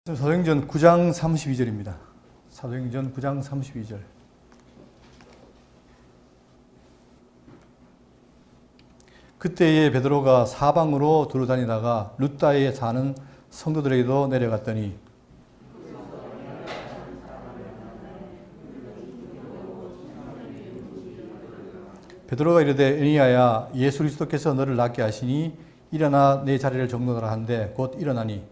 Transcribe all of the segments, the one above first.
사도행전 9장 32절입니다. 사도행전 9장 32절. 그때에 베드로가 사방으로 두루 다니다가 룻다에 사는 성도들에게도 내려갔더니 베드로가 이르되 에니야야 예수 그리스도께서 너를 낫게 하시니 일어나 내 자리를 정돈하라 한데 곧 일어나니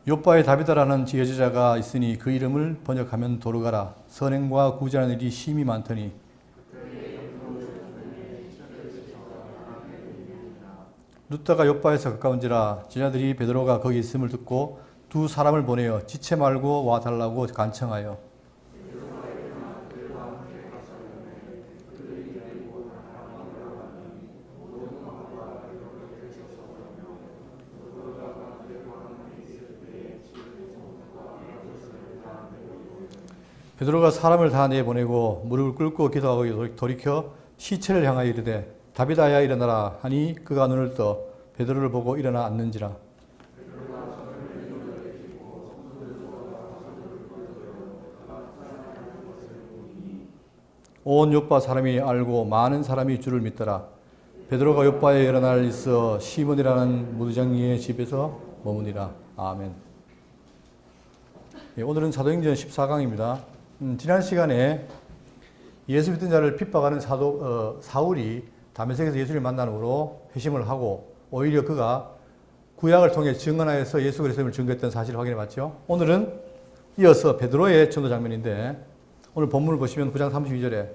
욥바에 다비다라는 여제자가 있으니 그 이름을 번역하면 도르가라. 선행과 구제하는 일이 심히 많더니 룻다가 욥바에서 가까운지라 제자들이 베드로가 거기 있음을 듣고 두 사람을 보내어 지체 말고 와달라고 간청하여 베드로가 사람을 다 내보내고 무릎을 꿇고 기도하고 돌이켜 시체를 향하여 이르되 다비다야 일어나라 하니 그가 눈을 떠 베드로를 보고 일어나 앉는지라. 온 욥바 사람이 알고 많은 사람이 주를 믿더라. 베드로가 욥바에 여러 날 있어 시몬이라는 무두장이의 집에서 머무니라. 아멘. 오늘은 사도행전 14강입니다. 지난 시간에 예수 믿던 자를 핍박하는 사울이 다메섹에서 예수를 만나므로 회심을 하고 오히려 그가 구약을 통해 증언하여서 예수 그리스도를 증거했던 사실을 확인해 봤죠. 오늘은 이어서 베드로의 전도 장면인데 오늘 본문을 보시면 9장 32절에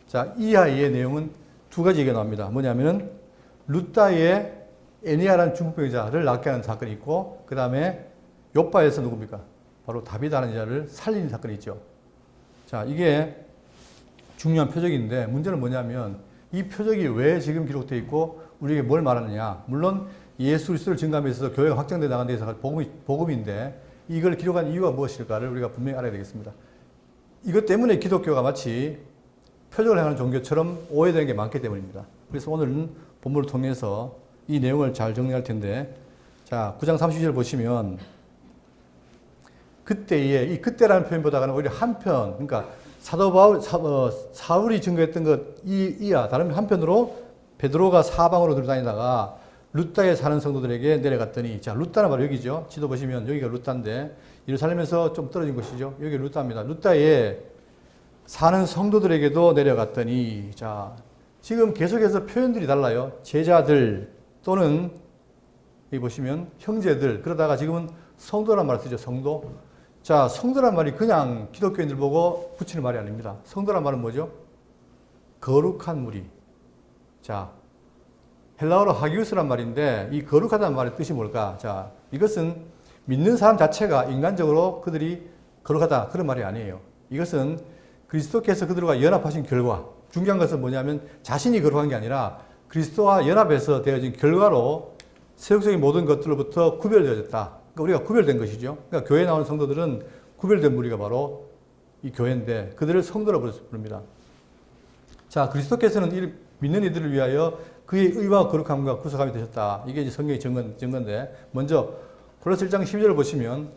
자, 이하의 내용은 두 가지 얘기가 나옵니다. 뭐냐면은 룻다의 에니야라는 중풍병자를 낫게 하는 사건이 있고 그 다음에 욥바에서 누굽니까? 바로 다비다라는 자를 살리는 사건이 있죠. 자, 이게 중요한 표적인데 문제는 뭐냐면 이 표적이 왜 지금 기록되어 있고 우리에게 뭘 말하느냐. 물론 예수 그리스도를 증거함에 있어서 교회가 확장되어 나간 데 있어서 복음인데 이걸 기록한 이유가 무엇일까를 우리가 분명히 알아야 되겠습니다. 이것 때문에 기독교가 마치 표적을 행하는 종교처럼 오해되는 게 많기 때문입니다. 그래서 오늘은 본문을 통해서 이 내용을 잘 정리할 텐데 자, 9장 30절 보시면 그때에 이 그때라는 표현보다는 오히려 한편 그러니까 사울이 증거했던 것 이야 다른 한편으로 베드로가 사방으로 들다니다가 룻다에 사는 성도들에게 내려갔더니 자 룻다는 바로 여기죠. 지도 보시면 여기가 룻다인데 예루살렘에서 좀 떨어진 곳이죠. 여기 룻다입니다. 룻다에 사는 성도들에게도 내려갔더니 자 지금 계속해서 표현들이 달라요. 제자들 또는 여기 보시면 형제들 그러다가 지금은 성도란 말을 쓰죠. 성도. 자, 성도란 말이 그냥 기독교인들 보고 붙이는 말이 아닙니다. 성도란 말은 뭐죠? 거룩한 무리. 자, 헬라어로 하기우스란 말인데 이 거룩하다는 말의 뜻이 뭘까? 자, 이것은 믿는 사람 자체가 인간적으로 그들이 거룩하다 그런 말이 아니에요. 이것은 그리스도께서 그들과 연합하신 결과 중요한 것은 뭐냐면 자신이 거룩한 게 아니라 그리스도와 연합해서 되어진 결과로 세속적인 모든 것들로부터 구별되어졌다. 그러니까 우리가 구별된 것이죠. 그러니까 교회에 나오는 성도들은 구별된 무리가 바로 이 교회인데 그들을 성도라고 부릅니다. 자, 그리스도께서는 믿는 이들을 위하여 그의 의와 거룩함과 구속함이 되셨다. 이게 이제 성경의 증거인데 먼저 골로새 1장 12절을 보시면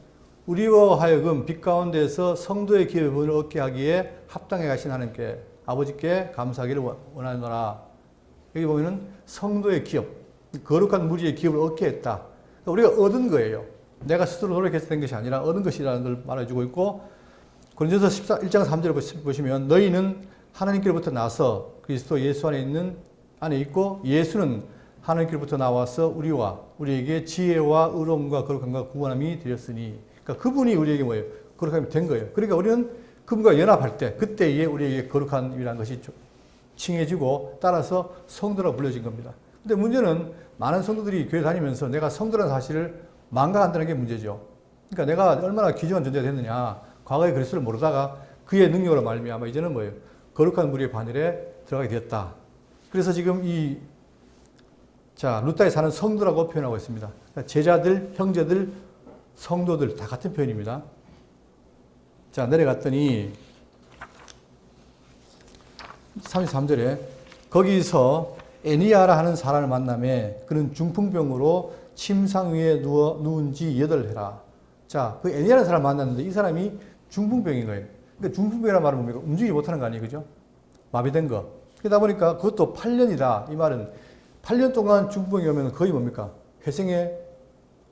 우리와 하여금 빛 가운데에서 성도의 기업을 얻게 하기에 합당해 가신 하나님께 아버지께 감사하기를 원하노라. 여기 보면은 성도의 기업, 거룩한 무리의 기업을 얻게 했다. 그러니까 우리가 얻은 거예요. 내가 스스로 노력해서 된 것이 아니라 얻은 것이라는 걸 말해주고 있고 고린도서 1장 3절을 보시면 너희는 하나님께로부터 나서 그리스도 예수 안에 있고 예수는 하나님께로부터 나와서 우리와 우리에게 지혜와 의로움과 거룩함과 구원함이 되었으니 그러니까 그분이 우리에게 뭐예요? 거룩함이 된 거예요. 그러니까 우리는 그분과 연합할 때 그때에 우리에게 거룩함이라는 것이 칭해지고 따라서 성도라고 불려진 겁니다. 근데 문제는 많은 성도들이 교회 다니면서 내가 성도라는 사실을 망각한다는 게 문제죠. 그러니까 내가 얼마나 귀중한 존재가 됐느냐. 과거에 그리스도를 모르다가 그의 능력으로 말미암아 이제는 뭐예요? 거룩한 무리의 반열에 들어가게 되었다. 그래서 지금 룻다에 사는 성도라고 표현하고 있습니다. 그러니까 제자들, 형제들, 성도들 다 같은 표현입니다. 자, 내려갔더니 33절에 거기서 애니야라 하는 사람을 만남에 그는 중풍병으로 침상 위에 누운 지 8해라. 자, 그 애니야라는 사람을 만났는데 이 사람이 중풍병인 거예요. 그러니까 중풍병이라는 말은 뭡니까? 움직이지 못하는 거 아니에요. 그죠? 마비된 거. 그러다 보니까 그것도 8년이다. 이 말은 8년 동안 중풍병이 오면 거의 뭡니까? 회생의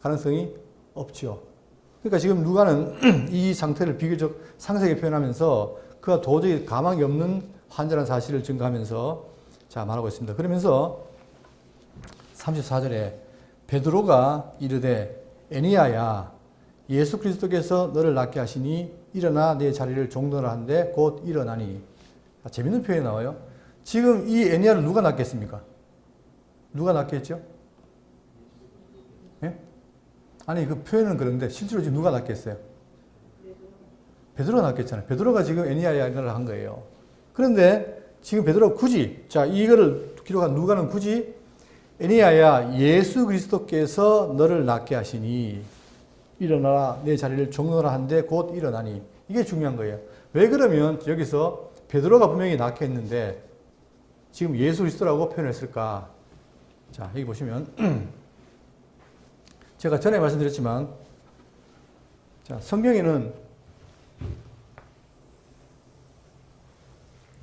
가능성이 없죠. 그러니까 지금 누가는 이 상태를 비교적 상세하게 표현하면서 그가 도저히 가망이 없는 환자라는 사실을 증거하면서 자, 말하고 있습니다. 그러면서 34절에 베드로가 이르되 애니야야 예수 그리스도께서 너를 낫게 하시니 일어나 내 자리를 종도하라 한데 곧 일어나니. 자, 재밌는 표현이 나와요. 지금 이 애니야를 누가 낫겠습니까? 누가 낫겠죠? 예? 아니 그 표현은 그런데 실제로 지금 누가 낫겠어요? 베드로가 낫겠잖아요. 베드로가 지금 애니야를 한 거예요. 그런데 지금 베드로가 굳이 자 이거를 기록한 누가는 굳이 애니야야 예수 그리스도께서 너를 낫게 하시니 일어나라 내 자리를 종로라 한데 곧 일어나니. 이게 중요한 거예요. 왜 그러면 여기서 베드로가 분명히 낫게 했는데 지금 예수 그리스도라고 표현했을까? 자 여기 보시면 제가 전에 말씀드렸지만 자 성경에는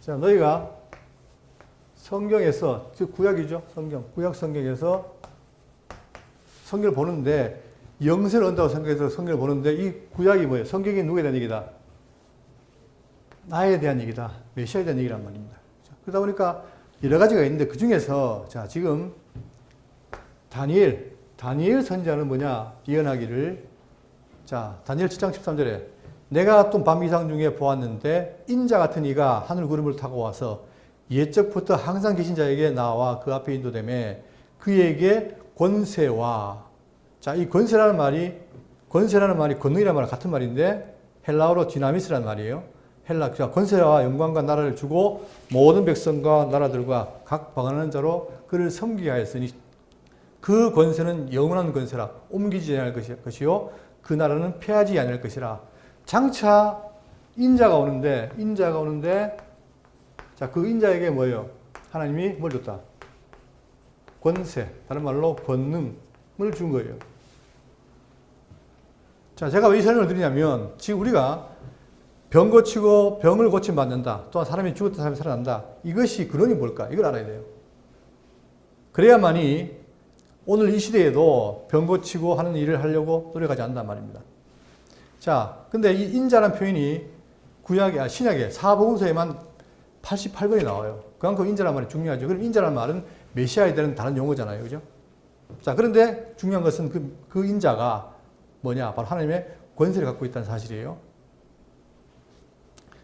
자 너희가 성경에서 즉 구약이죠. 구약 성경에서 성경을 보는데 영세를 얻는다고 생각해서 성경을 보는데 이 구약이 뭐예요? 성경이 누구에 대한 얘기다? 나에 대한 얘기다. 메시아에 대한 얘기란 말입니다. 그러다 보니까 여러 가지가 있는데 그 중에서 자 지금 다니엘 선지자는 뭐냐? 예언하기를 자 다니엘 7장 13절에 내가 또 밤 이상 중에 보았는데 인자 같은 이가 하늘 구름을 타고 와서 옛적부터 항상 계신 자에게 나와 그 앞에 인도되매 그에게 권세와 자, 이 권세라는 말이 권능이라는 말과 같은 말인데 헬라어로 디나미스라는 말이에요. 권세와 영광과 나라를 주고 모든 백성과 나라들과 각 방언하는 자로 그를 섬기게 하였으니 그 권세는 영원한 권세라 옮기지 않을 것이요 그 나라는 패하지 않을 것이라. 장차 인자가 오는데 자, 그 인자에게 뭐예요? 하나님이 뭘 줬다? 권세, 다른 말로 권능을 준 거예요. 자, 제가 왜 이 설명을 드리냐면 지금 우리가 병 고치고 병을 고침 받는다. 또한 사람이 죽었던 사람이 살아난다. 이것이 근원이 뭘까? 이걸 알아야 돼요. 그래야만이 오늘 이 시대에도 병 고치고 하는 일을 하려고 노력하지 않는단 말입니다. 자, 근데 이 인자라는 표현이 신약에 사복음서에만 88번이 나와요. 그만큼 인자라는 말이 중요하죠. 그럼 인자라는 말은 메시아에 대한 다른 용어잖아요. 그죠? 자, 그런데 중요한 것은 그 인자가 뭐냐? 바로 하나님의 권세를 갖고 있다는 사실이에요.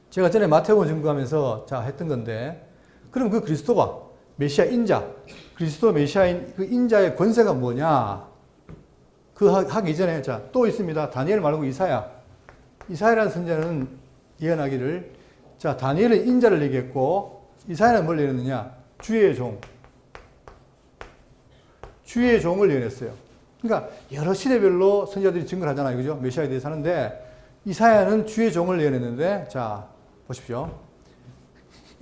제가 전에 마태복음 증거하면서 자, 했던 건데, 그럼 그 그리스도가 메시아 인자, 그리스도 메시아인 그 인자의 권세가 뭐냐? 그 하기 이전에 자, 또 있습니다. 다니엘 말고 이사야라는 선지자는 예언하기를 자, 다니엘은 인자를 얘기했고 이사야는 뭘 예언했느냐? 주의 종을 예언했어요. 그러니까 여러 시대별로 선지자들이 증거를 하잖아요. 그죠? 메시아에 대해서 하는데 이사야는 주의 종을 예언했는데 자, 보십시오.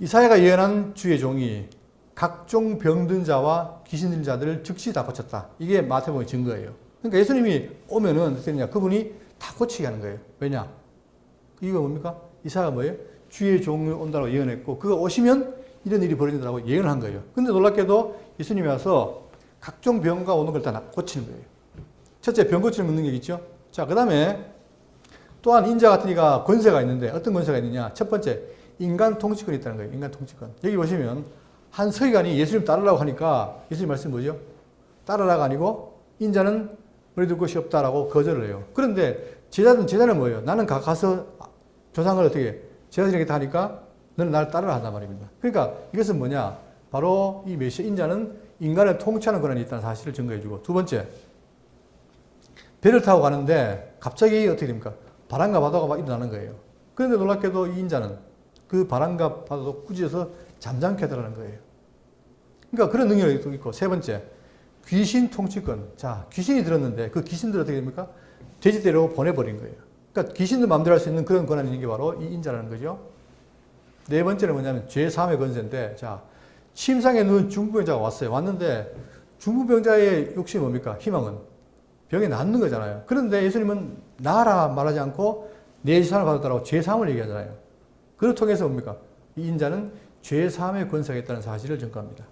이사야가 예언한 주의 종이 각종 병든 자와 귀신 들린 자들을 즉시 다 고쳤다. 이게 마태복음의 증거예요. 그러니까 예수님이 오면은 그분이 다 고치게 하는 거예요. 왜냐? 이거 뭡니까? 이사야가 뭐예요? 주의 종이 온다고 예언했고 그가 오시면 이런 일이 벌어진다고 예언을 한 거예요. 근데 놀랍게도 예수님이 와서 각종 병과 오는 걸 다 고치는 거예요. 첫째, 병 고치는 능력이 있죠. 자, 그 다음에 또한 인자 같은 이가 권세가 있는데 어떤 권세가 있느냐? 첫 번째, 인간 통치권이 있다는 거예요. 인간 통치권. 여기 보시면 한 서기관이 예수님 따르라고 하니까 예수님 말씀이 뭐죠? 따르라가 아니고 인자는 머리 둘 곳이 없다라고 거절을 해요. 그런데 제자는 뭐예요? 나는 가서 조상을 어떻게 제자들에게 다 하니까 너는 나를 따르라 한단 말입니다. 그러니까 이것은 뭐냐? 바로 이 메시아 인자는 인간을 통치하는 권한이 있다는 사실을 증거해주고 두 번째, 배를 타고 가는데 갑자기 어떻게 됩니까? 바람과 파도가 막 일어나는 거예요. 그런데 놀랍게도 이 인자는 그 바람과 파도도 꾸짖어서 잠잠케 하더라는 거예요. 그러니까 그런 능력이 있고 세 번째, 귀신 통치권. 자, 귀신이 들었는데 그 귀신들 어떻게 됩니까? 돼지떼로 보내버린 거예요. 그러니까 귀신도 마음대로 할 수 있는 그런 권한이 있는 게 바로 이 인자라는 거죠. 네 번째는 뭐냐면 죄 사함의 권세인데 자, 침상에 누운 중풍병자가 왔어요. 왔는데 중풍병자의 욕심이 뭡니까? 희망은 병이 낫는 거잖아요. 그런데 예수님은 나아라 말하지 않고 내 재산을 받았다라고 죄사함을 얘기하잖아요. 그걸 통해서 뭡니까? 이 인자는 죄사함의 권세가 있다는 사실을 증거합니다.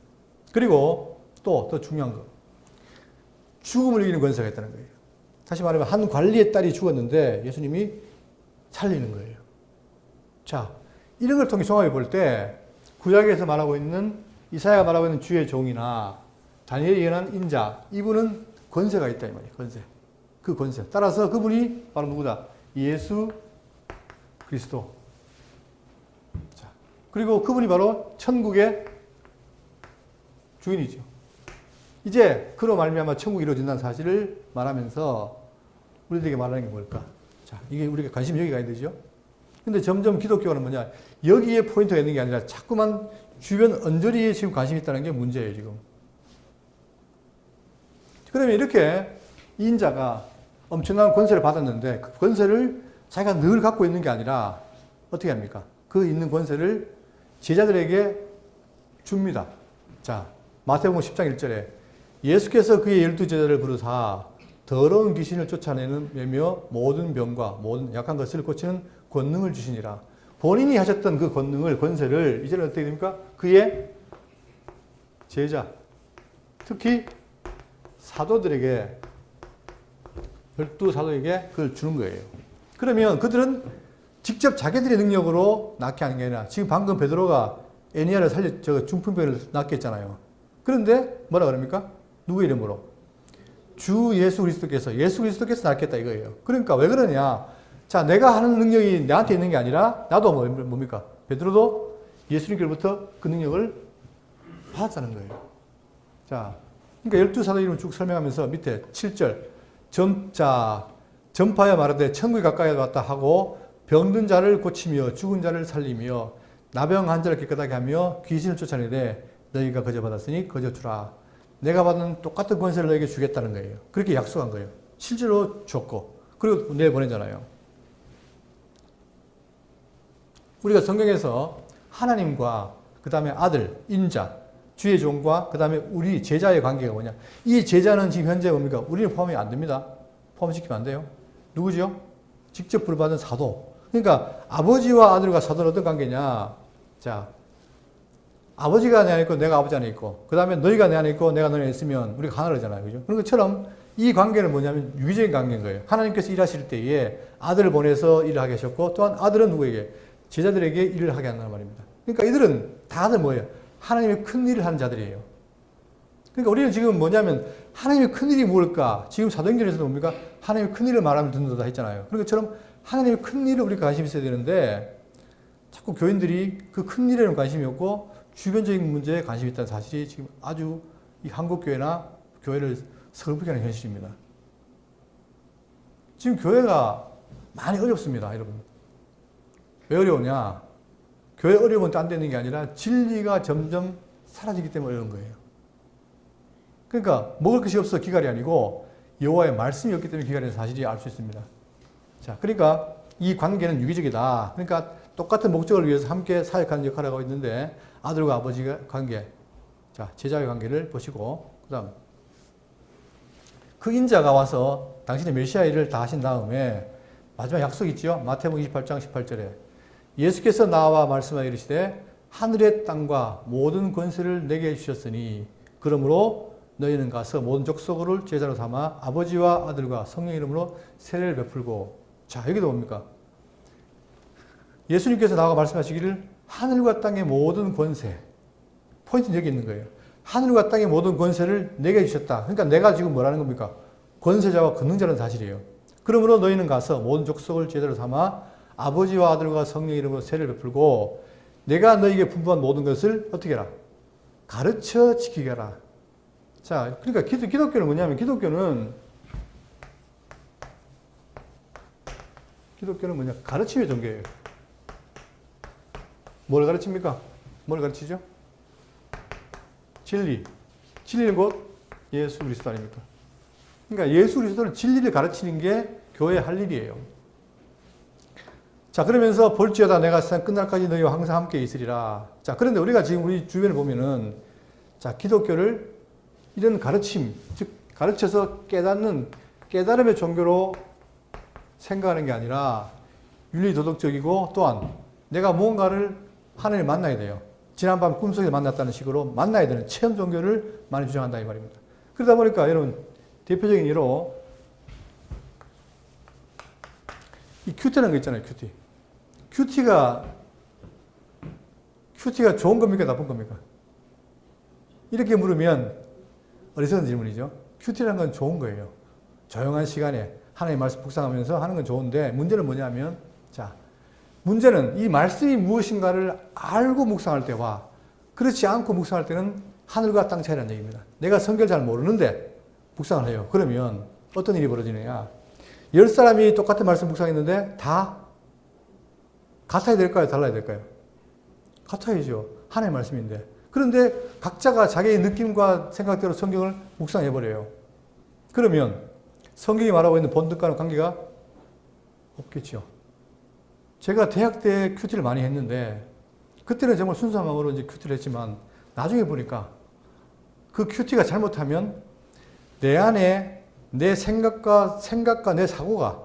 그리고 또 더 중요한 거. 죽음을 이기는 권세가 있다는 거예요. 다시 말하면 한 관리의 딸이 죽었는데 예수님이 살리는 거예요. 자, 이런 걸 통해 종합해 볼 때 구약에서 말하고 있는 이사야가 말하고 있는 주의 종이나 다니엘이 예언한 인자, 이분은 권세가 있다 이 말이에요. 권세. 그 권세. 따라서 그분이 바로 누구다? 예수 그리스도. 자, 그리고 그분이 바로 천국의 주인이죠. 이제 그로 말미암아 천국이 이루어진다는 사실을 말하면서 우리들에게 말하는 게 뭘까? 자, 이게 우리가 관심이 여기 가야 되죠. 근데 점점 기독교는 뭐냐? 여기에 포인트가 있는 게 아니라 자꾸만 주변 언저리에 지금 관심이 있다는 게 문제예요, 지금. 그러면 이렇게 인자가 엄청난 권세를 받았는데 그 권세를 자기가 늘 갖고 있는 게 아니라 어떻게 합니까? 그 있는 권세를 제자들에게 줍니다. 자, 마태복음 10장 1절에 예수께서 그의 12제자를 부르사 더러운 귀신을 쫓아내며 모든 병과 모든 약한 것을 고치는 권능을 주시니라. 본인이 하셨던 그 권능을, 권세를 이제는 어떻게 됩니까? 그의 제자, 특히 사도들에게, 12사도에게 그걸 주는 거예요. 그러면 그들은 직접 자기들의 능력으로 낫게 하는 게 아니라 지금 방금 베드로가 애니야를 중풍병을 낫게 했잖아요. 그런데 뭐라 그럽니까? 누구 이름으로? 주 예수 그리스도께서 낫겠다 이거예요. 그러니까 왜 그러냐? 자, 내가 하는 능력이 나한테 있는 게 아니라 나도 뭡니까? 베드로도 예수님께로부터 그 능력을 받았다는 거예요. 자, 그러니까 12사도 이름을 쭉 설명하면서 밑에 7절 전파하여 말하되 천국이 가까이 왔다 하고 병든 자를 고치며 죽은 자를 살리며 나병 환자를 깨끗하게 하며 귀신을 쫓아내되 너희가 거저 받았으니 거저 주라. 내가 받은 똑같은 권세를 너에게 주겠다는 거예요. 그렇게 약속한 거예요. 실제로 줬고 그리고 내보내잖아요. 우리가 성경에서 하나님과 그 다음에 아들, 인자, 주의 종과 그 다음에 우리 제자의 관계가 뭐냐. 이 제자는 지금 현재 뭡니까? 우리는 포함이 안 됩니다. 포함시키면 안 돼요. 누구죠? 직접 부름받은 사도. 그러니까 아버지와 아들과 사도는 어떤 관계냐. 자, 아버지가 내 안에 있고 내가 아버지 안에 있고 그 다음에 너희가 내 안에 있고 내가 너희 안에 있으면 우리가 하나잖아요. 그죠? 그런 것처럼 이 관계는 뭐냐면 유기적인 관계인 거예요. 하나님께서 일하실 때에 아들을 보내서 일을 하게 하셨고 또한 아들은 누구에게? 제자들에게 일을 하게 한다는 말입니다. 그러니까 이들은 다들 뭐예요? 하나님의 큰 일을 하는 자들이에요. 그러니까 우리는 지금 뭐냐면 하나님의 큰 일이 뭘까? 지금 사도행전에서도 뭡니까? 하나님의 큰 일을 말하면 듣는다 했잖아요. 그런 것처럼 하나님의 큰 일을 우리가 관심이 있어야 되는데 자꾸 교인들이 그 큰 일에는 관심이 없고 주변적인 문제에 관심이 있다는 사실이 지금 아주 이 한국교회나 교회를 서글프게 하는 현실입니다. 지금 교회가 많이 어렵습니다, 여러분. 왜 어려우냐? 교회 어려움은 딴 데 있는 게 아니라 진리가 점점 사라지기 때문에 어려운 거예요. 그러니까 먹을 것이 없어 기갈이 아니고 여호와의 말씀이 없기 때문에 기갈이라는 사실이 알 수 있습니다. 자, 그러니까 이 관계는 유기적이다. 그러니까 똑같은 목적을 위해서 함께 사역하는 역할을 하고 있는데 아들과 아버지의 관계, 자, 제자의 관계를 보시고 그 다음 그 인자가 와서 당신의 메시아 일을 다 하신 다음에 마지막 약속이 있죠. 마태복음 28장 18절에 예수께서 나와 말씀하여 이르시되 하늘의 땅과 모든 권세를 내게 주셨으니 그러므로 너희는 가서 모든 족속을 제자로 삼아 아버지와 아들과 성령 이름으로 세례를 베풀고. 자, 여기도 뭡니까? 예수님께서 나와 말씀하시기를 하늘과 땅의 모든 권세, 포인트는 여기 있는 거예요. 하늘과 땅의 모든 권세를 내게 주셨다. 그러니까 내가 지금 뭐라는 겁니까? 권세자와 권능자라는 사실이에요. 그러므로 너희는 가서 모든 족속을 제자로 삼아 아버지와 아들과 성령 이름으로 세례를 베풀고 내가 너희에게 분부한 모든 것을 어떻게 해라? 가르쳐 지키게 하라. 자, 그러니까 기독교는 뭐냐면 기독교는 뭐냐? 가르침의 종교예요. 뭘 가르칩니까? 뭘 가르치죠? 진리. 진리는 곧 예수 그리스도 아닙니까? 그러니까 예수 그리스도는 진리를 가르치는 게 교회의 할 일이에요. 자, 그러면서 볼지어다 내가 세상 끝날까지 너희와 항상 함께 있으리라. 자, 그런데 우리가 지금 우리 주변을 보면은, 자, 기독교를 이런 가르침, 즉, 가르쳐서 깨달음의 종교로 생각하는 게 아니라 윤리도덕적이고 또한 내가 무언가를 하나님을 만나야 돼요. 지난밤 꿈속에 만났다는 식으로 만나야 되는 체험 종교를 많이 주장한다 이 말입니다. 그러다 보니까 여러분 대표적인 예로 이 큐티라는 거 있잖아요. 큐티가 좋은 겁니까? 나쁜 겁니까? 이렇게 물으면 어리석은 질문이죠. 큐티라는 건 좋은 거예요. 조용한 시간에 하나님의 말씀 묵상하면서 하는 건 좋은데 문제는 뭐냐면 자, 문제는 이 말씀이 무엇인가를 알고 묵상할 때와 그렇지 않고 묵상할 때는 하늘과 땅 차이라는 얘기입니다. 내가 성경을 잘 모르는데 묵상을 해요. 그러면 어떤 일이 벌어지느냐. 10사람이 똑같은 말씀 묵상했는데 다 같아야 될까요? 달라야 될까요? 같아야죠. 하나님의 말씀인데. 그런데 각자가 자기의 느낌과 생각대로 성경을 묵상해버려요. 그러면 성경이 말하고 있는 본뜻과는 관계가 없겠죠. 제가 대학 때 큐티를 많이 했는데 그때는 정말 순수한 마음으로 이제 큐티를 했지만 나중에 보니까 그 큐티가 잘못하면 내 안에 내 생각과 내 사고가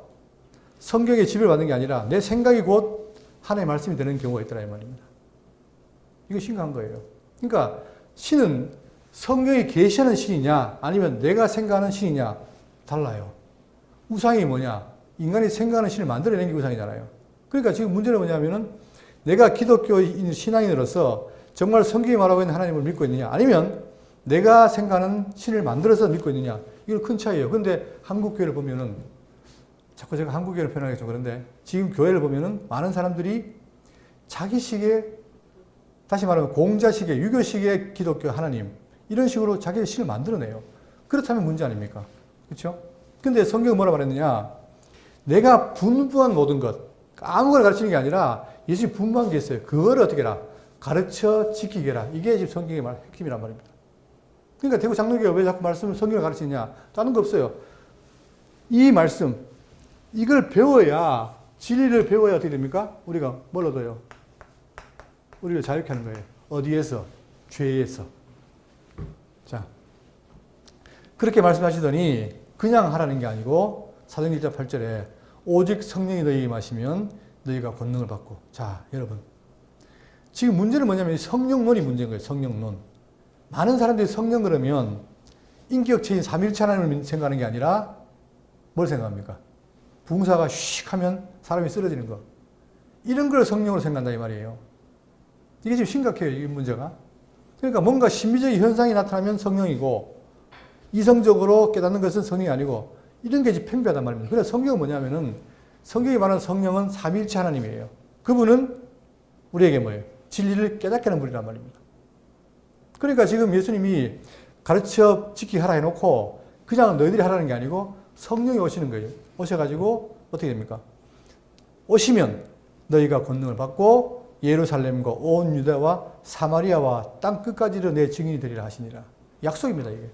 성경의 지배를 받는 게 아니라 내 생각이 곧 하나님의 말씀이 되는 경우가 있더라 이 말입니다. 이거 심각한 거예요. 그러니까 신은 성경이 계시하는 신이냐 아니면 내가 생각하는 신이냐 달라요. 우상이 뭐냐? 인간이 생각하는 신을 만들어내는 게 우상이잖아요. 그러니까 지금 문제는 뭐냐면은 내가 기독교인 신앙인으로서 정말 성경이 말하고 있는 하나님을 믿고 있느냐 아니면 내가 생각하는 신을 만들어서 믿고 있느냐 이건 큰 차이예요. 그런데 한국 교회를 보면은 자꾸 제가 한국 교회를 표현하기 좀 그런데 지금 교회를 보면은 많은 사람들이 자기식의 다시 말하면 공자식의 유교식의 기독교 하나님 이런 식으로 자기의 신을 만들어내요. 그렇다면 문제 아닙니까? 그렇죠? 근데 성경은 뭐라 말했느냐? 내가 분부한 모든 것 아무거나 가르치는 게 아니라 예수님이 분부한 게 있어요. 그거를 어떻게 해라? 가르쳐 지키게 해라. 이게 지금 성경의 핵심이란 말입니다. 그러니까 대구 장로교가 왜 자꾸 성경을 가르치느냐? 다른 거 없어요. 이 말씀, 이걸 배워야, 진리를 배워야 어떻게 됩니까? 우리가 뭘 얻어요? 우리를 자유케 하는 거예요. 어디에서? 죄에서. 자, 그렇게 말씀하시더니 그냥 하라는 게 아니고 사도행 1장 8절에 오직 성령이 너희에게 임하시면 너희가 권능을 받고. 자, 여러분. 지금 문제는 뭐냐면 성령론이 문제인 거예요. 성령론. 많은 사람들이 성령 그러면 인격체인 삼위일체 하나님을 생각하는 게 아니라 뭘 생각합니까? 붕사가 휙 하면 사람이 쓰러지는 거. 이런 걸 성령으로 생각한다 이 말이에요. 이게 지금 심각해요. 이 문제가. 그러니까 뭔가 신비적인 현상이 나타나면 성령이고 이성적으로 깨닫는 것은 성령이 아니고 이런 게 지금 팽배하단 말입니다. 그래서 성경은 뭐냐면은 성경이 말하는 성령은 삼위일체 하나님이에요. 그분은 우리에게 뭐예요? 진리를 깨닫게 하는 분이란 말입니다. 그러니까 지금 예수님이 가르쳐 지키게 하라 해놓고 그냥 너희들이 하라는 게 아니고 성령이 오시는 거예요. 오셔가지고 어떻게 됩니까? 오시면 너희가 권능을 받고 예루살렘과 온 유다와 사마리아와 땅 끝까지로 내 증인이 되리라 하시니라. 약속입니다, 이게.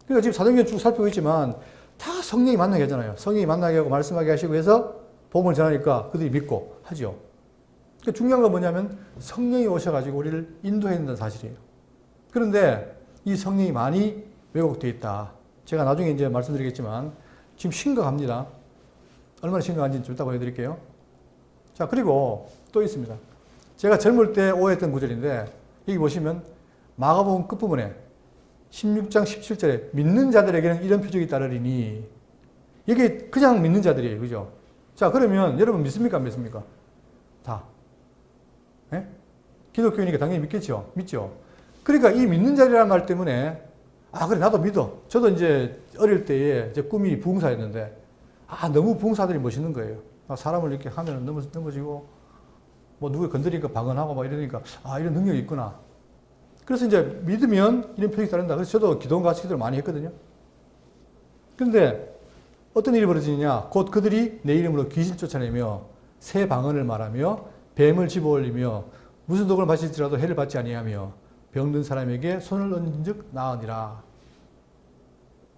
그러니까 지금 사도행전 쭉 살펴보고 있지만 다 성령이 만나게 하잖아요. 성령이 만나게 하고 말씀하게 하시고 해서 복음을 전하니까 그들이 믿고 하죠. 그러니까 중요한 건 뭐냐면 성령이 오셔가지고 우리를 인도해야 된다는 사실이에요. 그런데 이 성령이 많이 왜곡되어 있다. 제가 나중에 이제 말씀드리겠지만 지금 심각합니다. 얼마나 심각한지 좀 이따 보여드릴게요. 자, 그리고 또 있습니다. 제가 젊을 때 오해했던 구절인데 여기 보시면 마가복음 끝부분에 16장 17절에 믿는 자들에게는 이런 표적이 따르리니 이게 그냥 믿는 자들이에요. 그죠? 자, 그러면 여러분 믿습니까? 안 믿습니까? 다. 예? 기독교인이니까 당연히 믿겠죠? 믿죠? 그러니까 이 믿는 자들이라는 말 때문에 아, 그래, 나도 믿어. 저도 이제 어릴 때에 제 꿈이 부흥사였는데 아, 너무 부흥사들이 멋있는 거예요. 사람을 이렇게 하면 넘어지고 뭐 누구 건드리니까 방언하고 막 이러니까 아, 이런 능력이 있구나. 그래서 이제 믿으면 이런 표적이 따른다. 그래서 저도 기도원 기도를 많이 했거든요. 그런데 어떤 일이 벌어지느냐. 곧 그들이 내 이름으로 귀신 쫓아내며 새 방언을 말하며 뱀을 집어올리며 무슨 독을 마실지라도 해를 받지 아니하며 병든 사람에게 손을 얹은 즉 나으니라.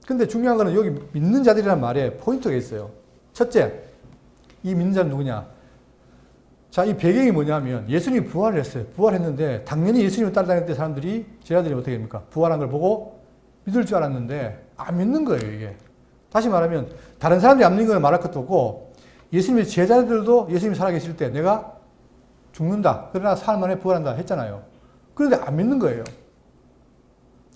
근데 중요한 거는 여기 믿는 자들이란 말에 포인트가 있어요. 첫째, 이 믿는 자는 누구냐? 자, 이 배경이 뭐냐면 예수님이 부활을 했어요. 부활했는데 당연히 예수님을 따라다닐 때 사람들이 제자들이 어떻게 됩니까? 부활한 걸 보고 믿을 줄 알았는데 안 믿는 거예요, 이게. 다시 말하면 다른 사람들이 안 믿는 걸 말할 것도 없고 예수님의 제자들도 예수님이 살아계실 때 내가 죽는다. 그러나 사흘 만에 부활한다 했잖아요. 그런데 안 믿는 거예요.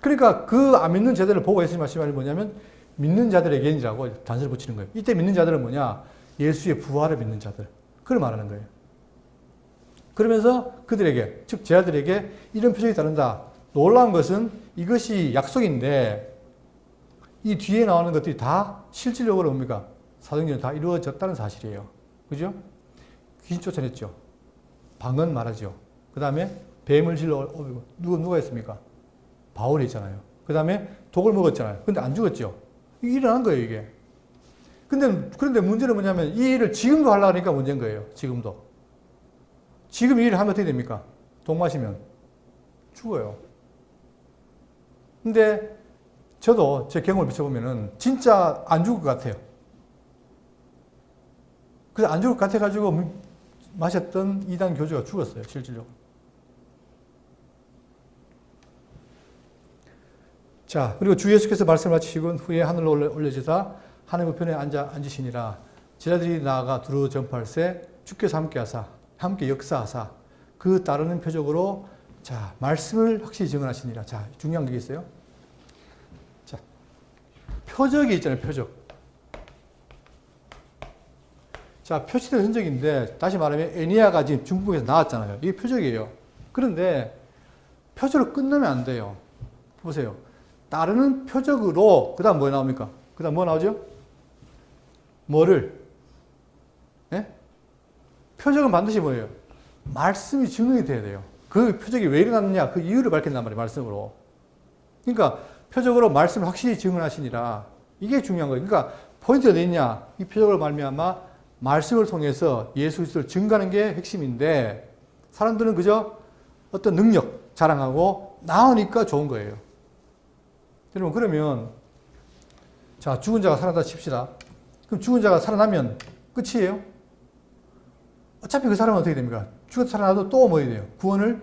그러니까 그 안 믿는 자들을 보고 예수님 말씀이 뭐냐면 믿는 자들의 개인이라고 단서를 붙이는 거예요. 이때 믿는 자들은 뭐냐? 예수의 부활을 믿는 자들. 그걸 말하는 거예요. 그러면서 그들에게, 즉 제자들에게 이런 표정이 따른다. 놀라운 것은 이것이 약속인데 이 뒤에 나오는 것들이 다 실질적으로 뭡니까? 사도행전에 다 이루어졌다는 사실이에요. 그죠? 귀신 쫓아냈죠. 방언 말하죠. 그 다음에 뱀을 질러 누가 했습니까? 바울이 했잖아요. 그 다음에 독을 먹었잖아요. 근데 안 죽었죠. 이게 일어난 거예요, 이게. 그런데 문제는 뭐냐면 이 일을 지금도 하려고 하니까 문제인 거예요. 지금도. 지금 이 일을 하면 어떻게 됩니까? 독 마시면 죽어요. 근데 저도 제 경험을 비춰보면은 진짜 안 죽을 것 같아요. 그래서 안 죽을 것 같아가지고 마셨던 이단 교주가 죽었어요, 실질적으로. 자, 그리고 주 예수께서 말씀을 마치시고 후에 하늘로 올려지사 하늘 우편에 앉으시니라. 제자들이 나아가 두루 전파할세 주께서 함께 역사하사 그 따르는 표적으로 자, 말씀을 확실히 증언하시니라. 자, 중요한 게 있어요. 자, 표적이 있잖아요, 표적. 자, 표시된 흔적인데 다시 말하면 애니아가 지금 중국에서 나왔잖아요. 이게 표적이에요. 그런데 표적으로 끝나면 안 돼요. 보세요. 따르는 표적으로 그 다음 뭐 나옵니까? 그 다음 뭐 나오죠? 뭐를? 예? 표적은 반드시 뭐예요? 말씀이 증명이 돼야 돼요. 그 표적이 왜 일어났느냐 그 이유를 밝힌단 말이에요. 말씀으로. 그러니까 표적으로 말씀을 확실히 증언하시니라. 이게 중요한 거예요. 그러니까 포인트가 어디 있냐? 이 표적으로 말미암아 말씀을 통해서 예수 그리스도를 증거하는 게 핵심인데 사람들은 그저 어떤 능력 자랑하고 나오니까 좋은 거예요. 여러분 그러면 자 죽은 자가 살아난다 칩시다. 그럼 죽은 자가 살아나면 끝이에요? 어차피 그 사람은 어떻게 됩니까? 죽어서 살아나도 또 뭐 해야 돼요? 구원을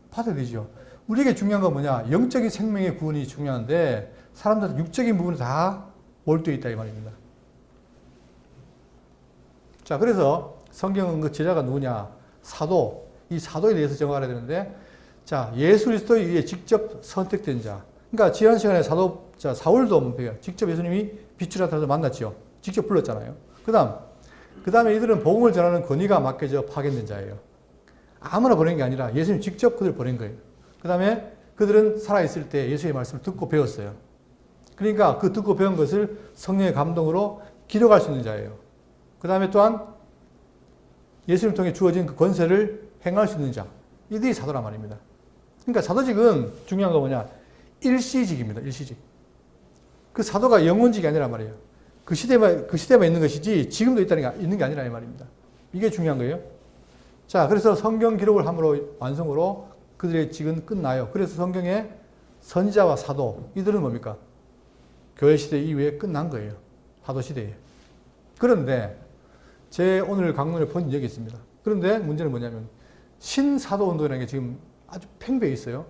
받아야 되죠. 우리에게 중요한 건 뭐냐? 영적인 생명의 구원이 중요한데 사람들은 육적인 부분이 다 몰두해 있다 이 말입니다. 자 그래서 성경은 그 제자가 누구냐? 사도. 이 사도에 대해서 정하려 되는데 자 예수 그리스도에 의해 직접 선택된 자. 그러니까 지난 시간에 사울도 직접 예수님이 빛으로 나타나서 만났죠. 직접 불렀잖아요. 그 다음에 이들은 복음을 전하는 권위가 맡겨져 파견된 자예요. 아무나 보낸 게 아니라 예수님 직접 그들을 보낸 거예요. 그 다음에 그들은 살아있을 때 예수의 말씀을 듣고 배웠어요. 그러니까 그 듣고 배운 것을 성령의 감동으로 기록할 수 있는 자예요. 그 다음에 또한 예수님을 통해 주어진 그 권세를 행할 수 있는 자. 이들이 사도란 말입니다. 그러니까 사도직은 중요한 거 뭐냐? 일시직입니다. 일시직. 그 사도가 영원직이 아니란 말이에요. 그 시대만 있는 것이지 지금도 있는 게 아니라 이 말입니다. 이게 중요한 거예요. 자, 그래서 성경 기록을 함으로 완성으로 그들의 직은 끝나요. 그래서 성경의 선지자와 사도 이들은 뭡니까? 교회 시대 이후에 끝난 거예요. 사도 시대에. 그런데 제 오늘 강론의 포인트는 여기 있습니다. 그런데 문제는 뭐냐면 신사도 운동이라는 게 지금 아주 팽배해 있어요.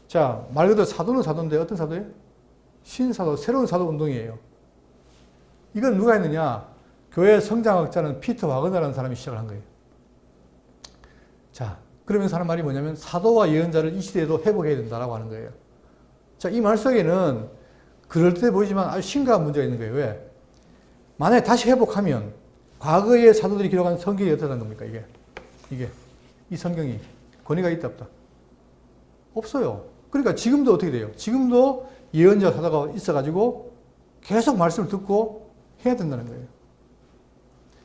자, 말 그대로 사도는 사도인데 어떤 사도예요? 신사도, 새로운 사도 운동이에요. 이건 누가 했느냐? 교회 성장학자는 피터 와그너라는 사람이 시작을 한 거예요. 자, 그러면서 하는 말이 뭐냐면 사도와 예언자를 이 시대에도 회복해야 된다라고 하는 거예요. 자, 이 말 속에는 그럴듯해 보이지만 아주 심각한 문제가 있는 거예요. 왜? 만약에 다시 회복하면 과거의 사도들이 기록한 성경이 어떻게 되는 겁니까? 이게 이 성경이 권위가 있다 없다? 없어요. 그러니까 지금도 어떻게 돼요? 지금도 예언자 사도가 있어가지고 계속 말씀을 듣고 해야 된다는 거예요.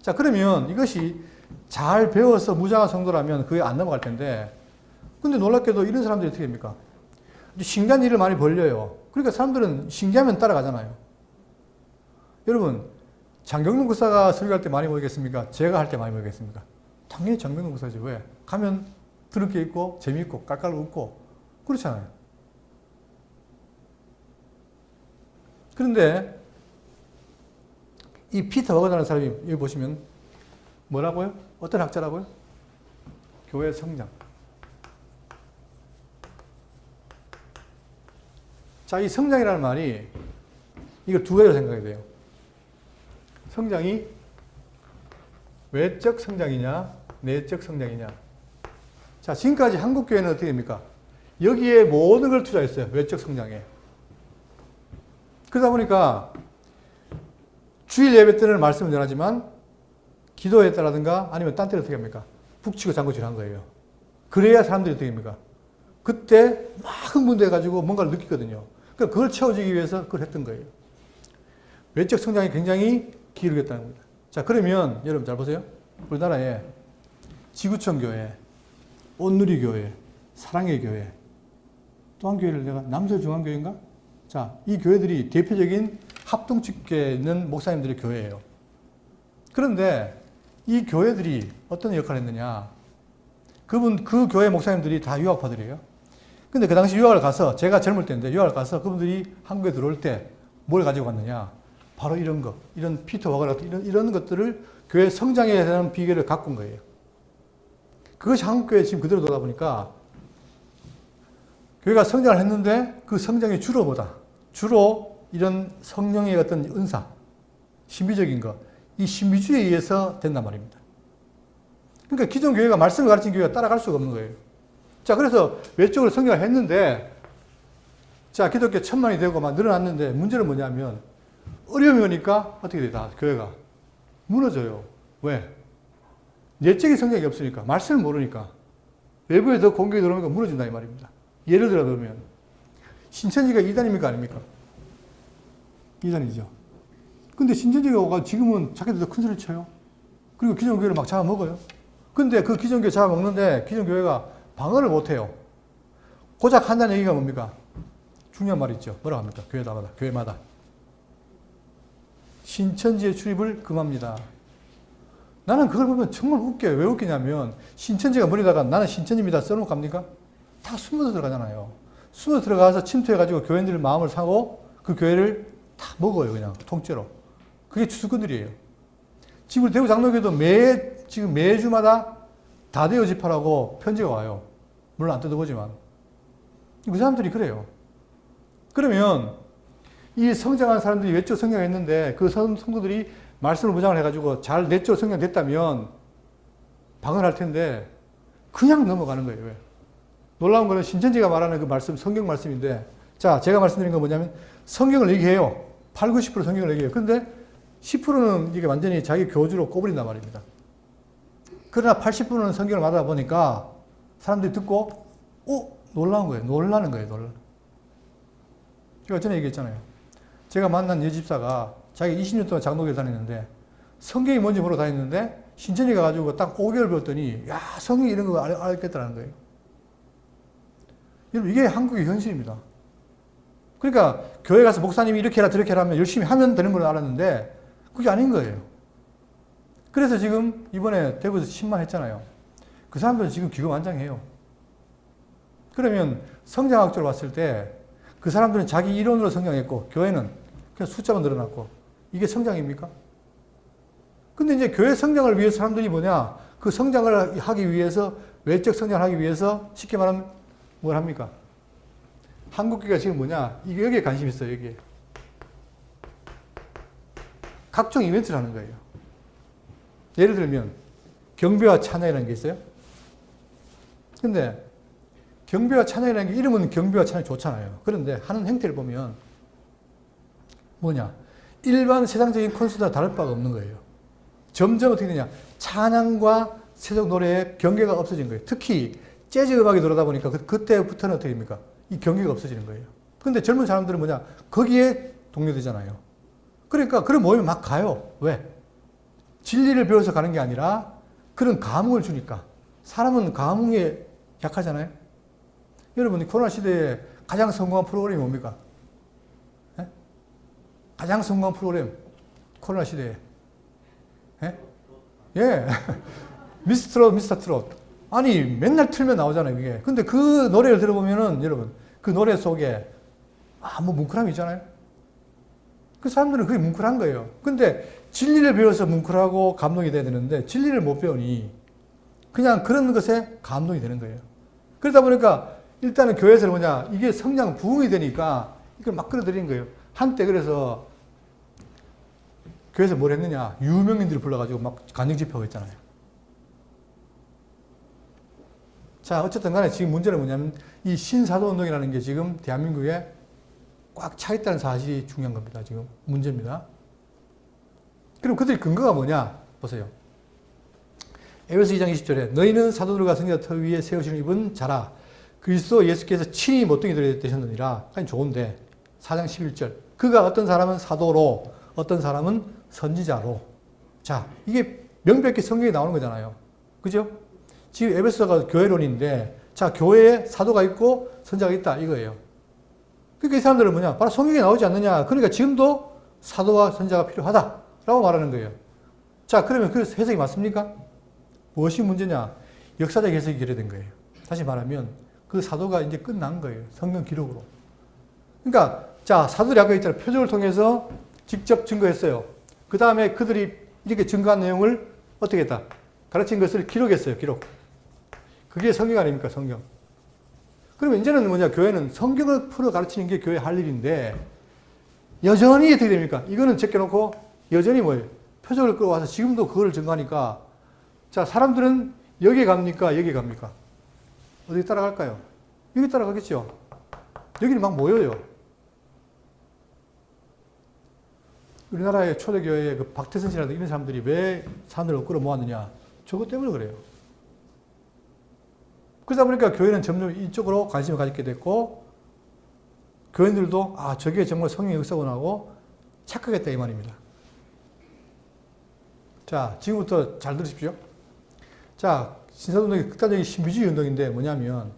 자, 그러면 이것이 잘 배워서 무장한 성도라면 그게 안 넘어갈 텐데, 근데 놀랍게도 이런 사람들이 어떻게 됩니까? 신기한 일을 많이 벌려요. 그러니까 사람들은 신기하면 따라가잖아요. 여러분, 장경록 목사가 설교할 때 많이 모이겠습니까? 제가 할 때 많이 모이겠습니까? 당연히 장경록 목사죠. 왜? 가면 들을 게 있고, 재미있고, 깔깔 웃고, 그렇잖아요. 그런데 이 피터 워거라는 사람이 여기 보시면 뭐라고요? 어떤 학자라고요? 교회 성장. 자, 이 성장이라는 말이 이거 두 가지로 생각해야 돼요. 성장이 외적 성장이냐, 내적 성장이냐. 자, 지금까지 한국교회는 어떻게 됩니까? 여기에 모든 걸 투자했어요. 외적 성장에. 그러다 보니까 주일 예배 때는 말씀을 전하지만 기도했다라든가 아니면 딴 때는 어떻게 합니까? 북치고 장구치를 한 거예요. 그래야 사람들이 어떻게 합니까? 그때 막 흥분돼가지고 뭔가를 느끼거든요. 그러니까 그걸 채워주기 위해서 그걸 했던 거예요. 외적 성장이 굉장히 기울겠다는 겁니다. 자, 그러면 여러분 잘 보세요. 우리나라에 지구촌 교회, 온누리 교회, 사랑의 교회, 또 한 교회를 내가 남서중앙교회인가? 자, 이 교회들이 대표적인 합동집계에 있는 목사님들의 교회예요. 그런데 이 교회들이 어떤 역할을 했느냐? 그 교회 목사님들이 다 유학파들이에요. 근데 그 당시 유학을 가서, 제가 젊을 때인데 유학을 가서 그분들이 한국에 들어올 때 뭘 가지고 갔느냐? 바로 이런 거, 이런 피터 워거 같은 이런 것들을 교회 성장에 대한 비결을 갖고 온 거예요. 그것이 한국교회에 지금 그대로 돌아다 보니까 교회가 성장을 했는데 그 성장이 주로 뭐다? 주로 이런 성령의 어떤 은사, 신비적인 것, 이 신비주의에 의해서 된단 말입니다. 그러니까 기존 교회가 말씀을 가르친 교회가 따라갈 수가 없는 거예요. 자, 그래서 외적으로 성장을 했는데, 자, 기독교 1000만이 되고 막 늘어났는데, 문제는 뭐냐면, 어려움이 오니까 어떻게 돼? 다 교회가 무너져요. 왜? 내적인 성장이 없으니까, 말씀을 모르니까, 외부에 더 공격이 들어오니까 무너진다 이 말입니다. 예를 들어 보면, 신천지가 이단입니까 아닙니까? 이단이죠. 근데 신천지가 지금은 자기들도 큰 소리를 쳐요. 그리고 기존 교회를 막 잡아먹어요. 근데 그 기존 교회 잡아먹는데 기존 교회가 방어를 못해요. 고작 한다는 얘기가 뭡니까? 중요한 말이 있죠. 뭐라고 합니까? 교회마다. 신천지의 출입을 금합니다. 나는 그걸 보면 정말 웃겨요. 왜 웃기냐면 신천지가 머리다가 나는 신천지입니다 써놓고 갑니까? 다 숨어서 들어가잖아요. 숨어서 들어가서 침투해가지고 교인들 마음을 사고 그 교회를 다 먹어요. 그냥 통째로. 그게 주수꾼들이에요. 지금 대구 장로교도 지금 매주마다 다대여 집회라고 편지가 와요. 물론 안 뜯어보지만. 그 사람들이 그래요. 그러면 이 성장한 사람들이 외적 성장했는데 그 성도들이 말씀을 무장을 해가지고 잘 내적 성장됐다면 방언할 텐데 그냥 넘어가는 거예요. 왜? 놀라운 거는 신천지가 말하는 그 말씀, 성경 말씀인데 자, 제가 말씀드린 건 뭐냐면 성경을 얘기해요. 8, 90% 성경을 얘기해요. 근데 10%는 이게 완전히 자기 교주로 꼽으린단 말입니다. 그러나 80%는 성경을 말하다 보니까 사람들이 듣고 놀라는 거예요. 제가 전에 얘기했잖아요. 제가 만난 여집사가 자기 20년 동안 장로교를 다녔는데 성경이 뭔지 모르고 다녔는데 신천지 가가지고 딱 5개월 배웠더니 야, 성경 이런 거 알겠다라는 거예요. 여러분, 이게 한국의 현실입니다. 그러니까 교회 가서 목사님이 이렇게 해라 저렇게 해라 하면 열심히 하면 되는 걸 알았는데 그게 아닌 거예요. 그래서 지금 이번에 대구에서 10만 했잖아요. 그 사람들은 지금 기고만장해요. 그러면 성장학적으로 봤을 때 그 사람들은 자기 이론으로 성장했고 교회는 그냥 숫자만 늘어났고 이게 성장입니까? 근데 이제 교회 성장을 위해서 사람들이 뭐냐? 그 성장을 하기 위해서 외적 성장을 하기 위해서 쉽게 말하면 뭘 합니까? 한국교회가 지금 뭐냐? 이게 여기에 관심 있어요. 여기에. 각종 이벤트를 하는 거예요. 예를 들면 경배와 찬양이라는 게 있어요. 근데 경배와 찬양이라는 게 이름은 경배와 찬양이 좋잖아요. 그런데 하는 행태를 보면 뭐냐? 일반 세상적인 콘서트와 다를 바가 없는 거예요. 점점 어떻게 되냐? 찬양과 세속 노래의 경계가 없어진 거예요. 특히 재즈 음악이 들어오다 보니까 그때부터는 어떻게 됩니까? 이 경계가 없어지는 거예요. 근데 젊은 사람들은 뭐냐? 거기에 동료되잖아요. 그러니까 그런 모임에 막 가요. 왜? 진리를 배워서 가는 게 아니라 그런 감흥을 주니까. 사람은 감흥에 약하잖아요. 여러분, 코로나 시대에 가장 성공한 프로그램이 뭡니까? 예? 가장 성공한 프로그램, 코로나 시대에. 예. 미스터 트롯. 아니, 맨날 틀면 나오잖아요, 그게. 근데 그 노래를 들어보면은, 여러분, 그 노래 속에, 뭐 뭉클함이 있잖아요. 그 사람들은 그게 뭉클한 거예요. 근데 진리를 배워서 뭉클하고 감동이 돼야 되는데 진리를 못 배우니 그냥 그런 것에 감동이 되는 거예요. 그러다 보니까 일단은 교회에서 뭐냐, 이게 성장 부흥이 되니까 이걸 막 끌어들이는 거예요. 한때 그래서 교회에서 뭘 했느냐, 유명인들을 불러가지고 막 간증 집회하고 있잖아요. 자, 어쨌든 간에 지금 문제는 뭐냐면 이 신사도운동이라는 게 지금 대한민국에 꽉 차 있다는 사실이 중요한 겁니다. 지금 문제입니다. 그럼 그들의 근거가 뭐냐? 보세요. 에베소 2장 20절에 너희는 사도들과 선지자 터 위에 세우시는 입은 자라 그리스도 예수께서 친히 모퉁이 되셨느니라. 아니 좋은데 4장 11절 그가 어떤 사람은 사도로 어떤 사람은 선지자로. 자, 이게 명백히 성경에 나오는 거잖아요. 그죠? 지금 에베소가 교회론인데 자, 교회에 사도가 있고 선지자가 있다 이거예요. 그러니까 이 사람들은 뭐냐? 바로 성경에 나오지 않느냐. 그러니까 지금도 사도와 선지자가 필요하다라고 말하는 거예요. 자, 그러면 그 해석이 맞습니까? 무엇이 문제냐? 역사적 해석이 결여된 거예요. 다시 말하면 그 사도가 이제 끝난 거예요. 성경 기록으로. 그러니까 자, 사도들이 아까 있잖아요. 표적을 통해서 직접 증거했어요. 그 다음에 그들이 이렇게 증거한 내용을 어떻게 했다? 가르친 것을 기록했어요. 기록. 그게 성경 아닙니까? 성경. 그러면 이제는 뭐냐? 교회는 성경을 풀어 가르치는 게 교회 할 일인데 여전히 어떻게 됩니까? 이거는 제껴놓고 여전히 뭐예요? 표적을 끌어와서 지금도 그거를 증거하니까 자, 사람들은 여기에 갑니까? 여기에 갑니까? 어디 따라갈까요? 여기 따라가겠죠. 여기는 막 모여요. 우리나라의 초대교회의 그 박태선 씨라든가 이런 사람들이 왜 사람들을 끌어모았느냐? 저것 때문에 그래요. 그러다 보니까 교회는 점점 이쪽으로 관심을 가지게 됐고, 교인들도, 아, 저게 정말 성령의 역사구나하고 착각했다, 이 말입니다. 자, 지금부터 잘 들으십시오. 자, 신사운동이 극단적인 신비주의 운동인데 뭐냐면,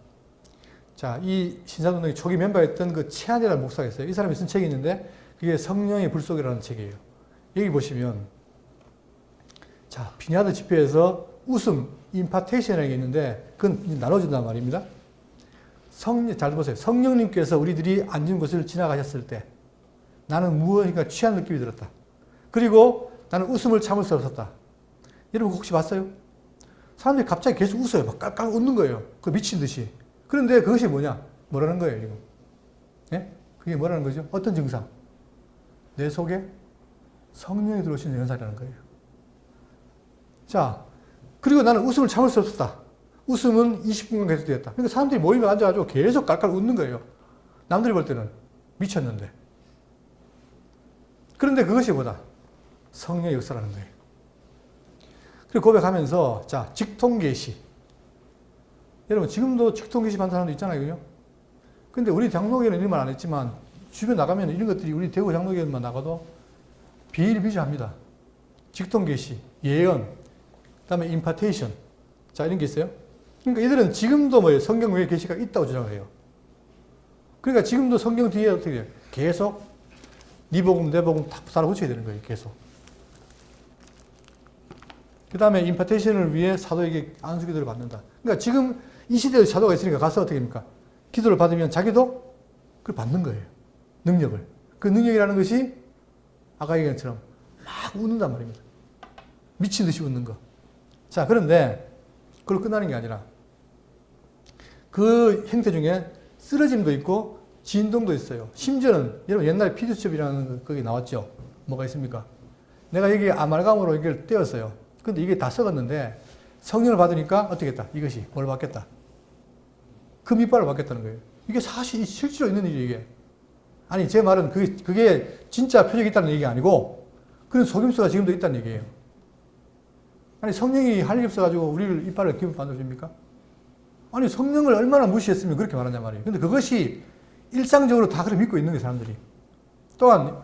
자, 이 신사운동의 초기 멤버였던 그 최한이라는 목사가 있어요. 이 사람이 쓴 책이 있는데, 그게 성령의 불속이라는 책이에요. 여기 보시면, 자, 비냐드 집회에서 웃음, 임파테이션이라는 게 있는데, 그건 나눠준단 말입니다. 잘 보세요. 성령님께서 우리들이 앉은 곳을 지나가셨을 때, 나는 무엇인가 취한 느낌이 들었다. 그리고 나는 웃음을 참을 수 없었다. 여러분 혹시 봤어요? 사람들이 갑자기 계속 웃어요. 막 깔깔 웃는 거예요. 그 미친 듯이. 그런데 그것이 뭐냐? 뭐라는 거예요, 지금? 예? 그게 뭐라는 거죠? 어떤 증상? 내 속에 성령이 들어오시는 현상이라는 거예요. 자, 그리고 나는 웃음을 참을 수 없었다. 웃음은 20분간 계속되었다. 그러니까 사람들이 모임에 앉아가지고 계속 깔깔 웃는 거예요. 남들이 볼 때는 미쳤는데. 그런데 그것이 뭐다? 성령의 역사라는 거예요. 그리고 고백하면서, 자, 직통계시. 여러분, 지금도 직통계시 받는 사람도 있잖아요. 그죠? 근데 우리 장로교회는 이런 말 안 했지만, 주변 나가면 이런 것들이 우리 대구 장로교회만 나가도 비일비재합니다. 직통계시, 예언, 그 다음에 임파테이션. 자, 이런 게 있어요. 그러니까 이들은 지금도 뭐예요? 성경 외에 계시가 있다고 주장을 해요. 그러니까 지금도 성경 뒤에 어떻게 돼요? 계속 네 복음, 내 복음 다 살아 붙여야 되는 거예요. 계속. 그 다음에 임파테이션을 위해 사도에게 안수기도를 받는다. 그러니까 지금 이 시대에 사도가 있으니까 가서 어떻게 합니까? 기도를 받으면 자기도 그걸 받는 거예요. 능력을. 그 능력이라는 것이 아까 얘기한 것처럼 막 웃는단 말입니다. 미친 듯이 웃는 거. 자, 그런데 그걸로 끝나는 게 아니라 그 형태 중에 쓰러짐도 있고 진동도 있어요. 심지어는 여러분 옛날에 피드첩이라는 거기 나왔죠. 뭐가 있습니까? 내가 여기 아말감으로 이걸 떼었어요. 근데 이게 다 썩었는데 성령을 받으니까 어떻게 했다? 이것이 뭘 받겠다? 금이빨을 받겠다는 거예요. 이게 사실 실제로 있는 일이에요, 이게. 아니, 제 말은 그게 진짜 표적이 있다는 얘기가 아니고 그런 속임수가 지금도 있다는 얘기예요. 아니, 성령이 할 일 없어가지고 우리를 이빨을 기분 만들어줍니까? 아니, 성령을 얼마나 무시했으면 그렇게 말하냐 말이에요. 근데 그것이 일상적으로 다 그렇게 믿고 있는 거예요, 사람들이. 또한,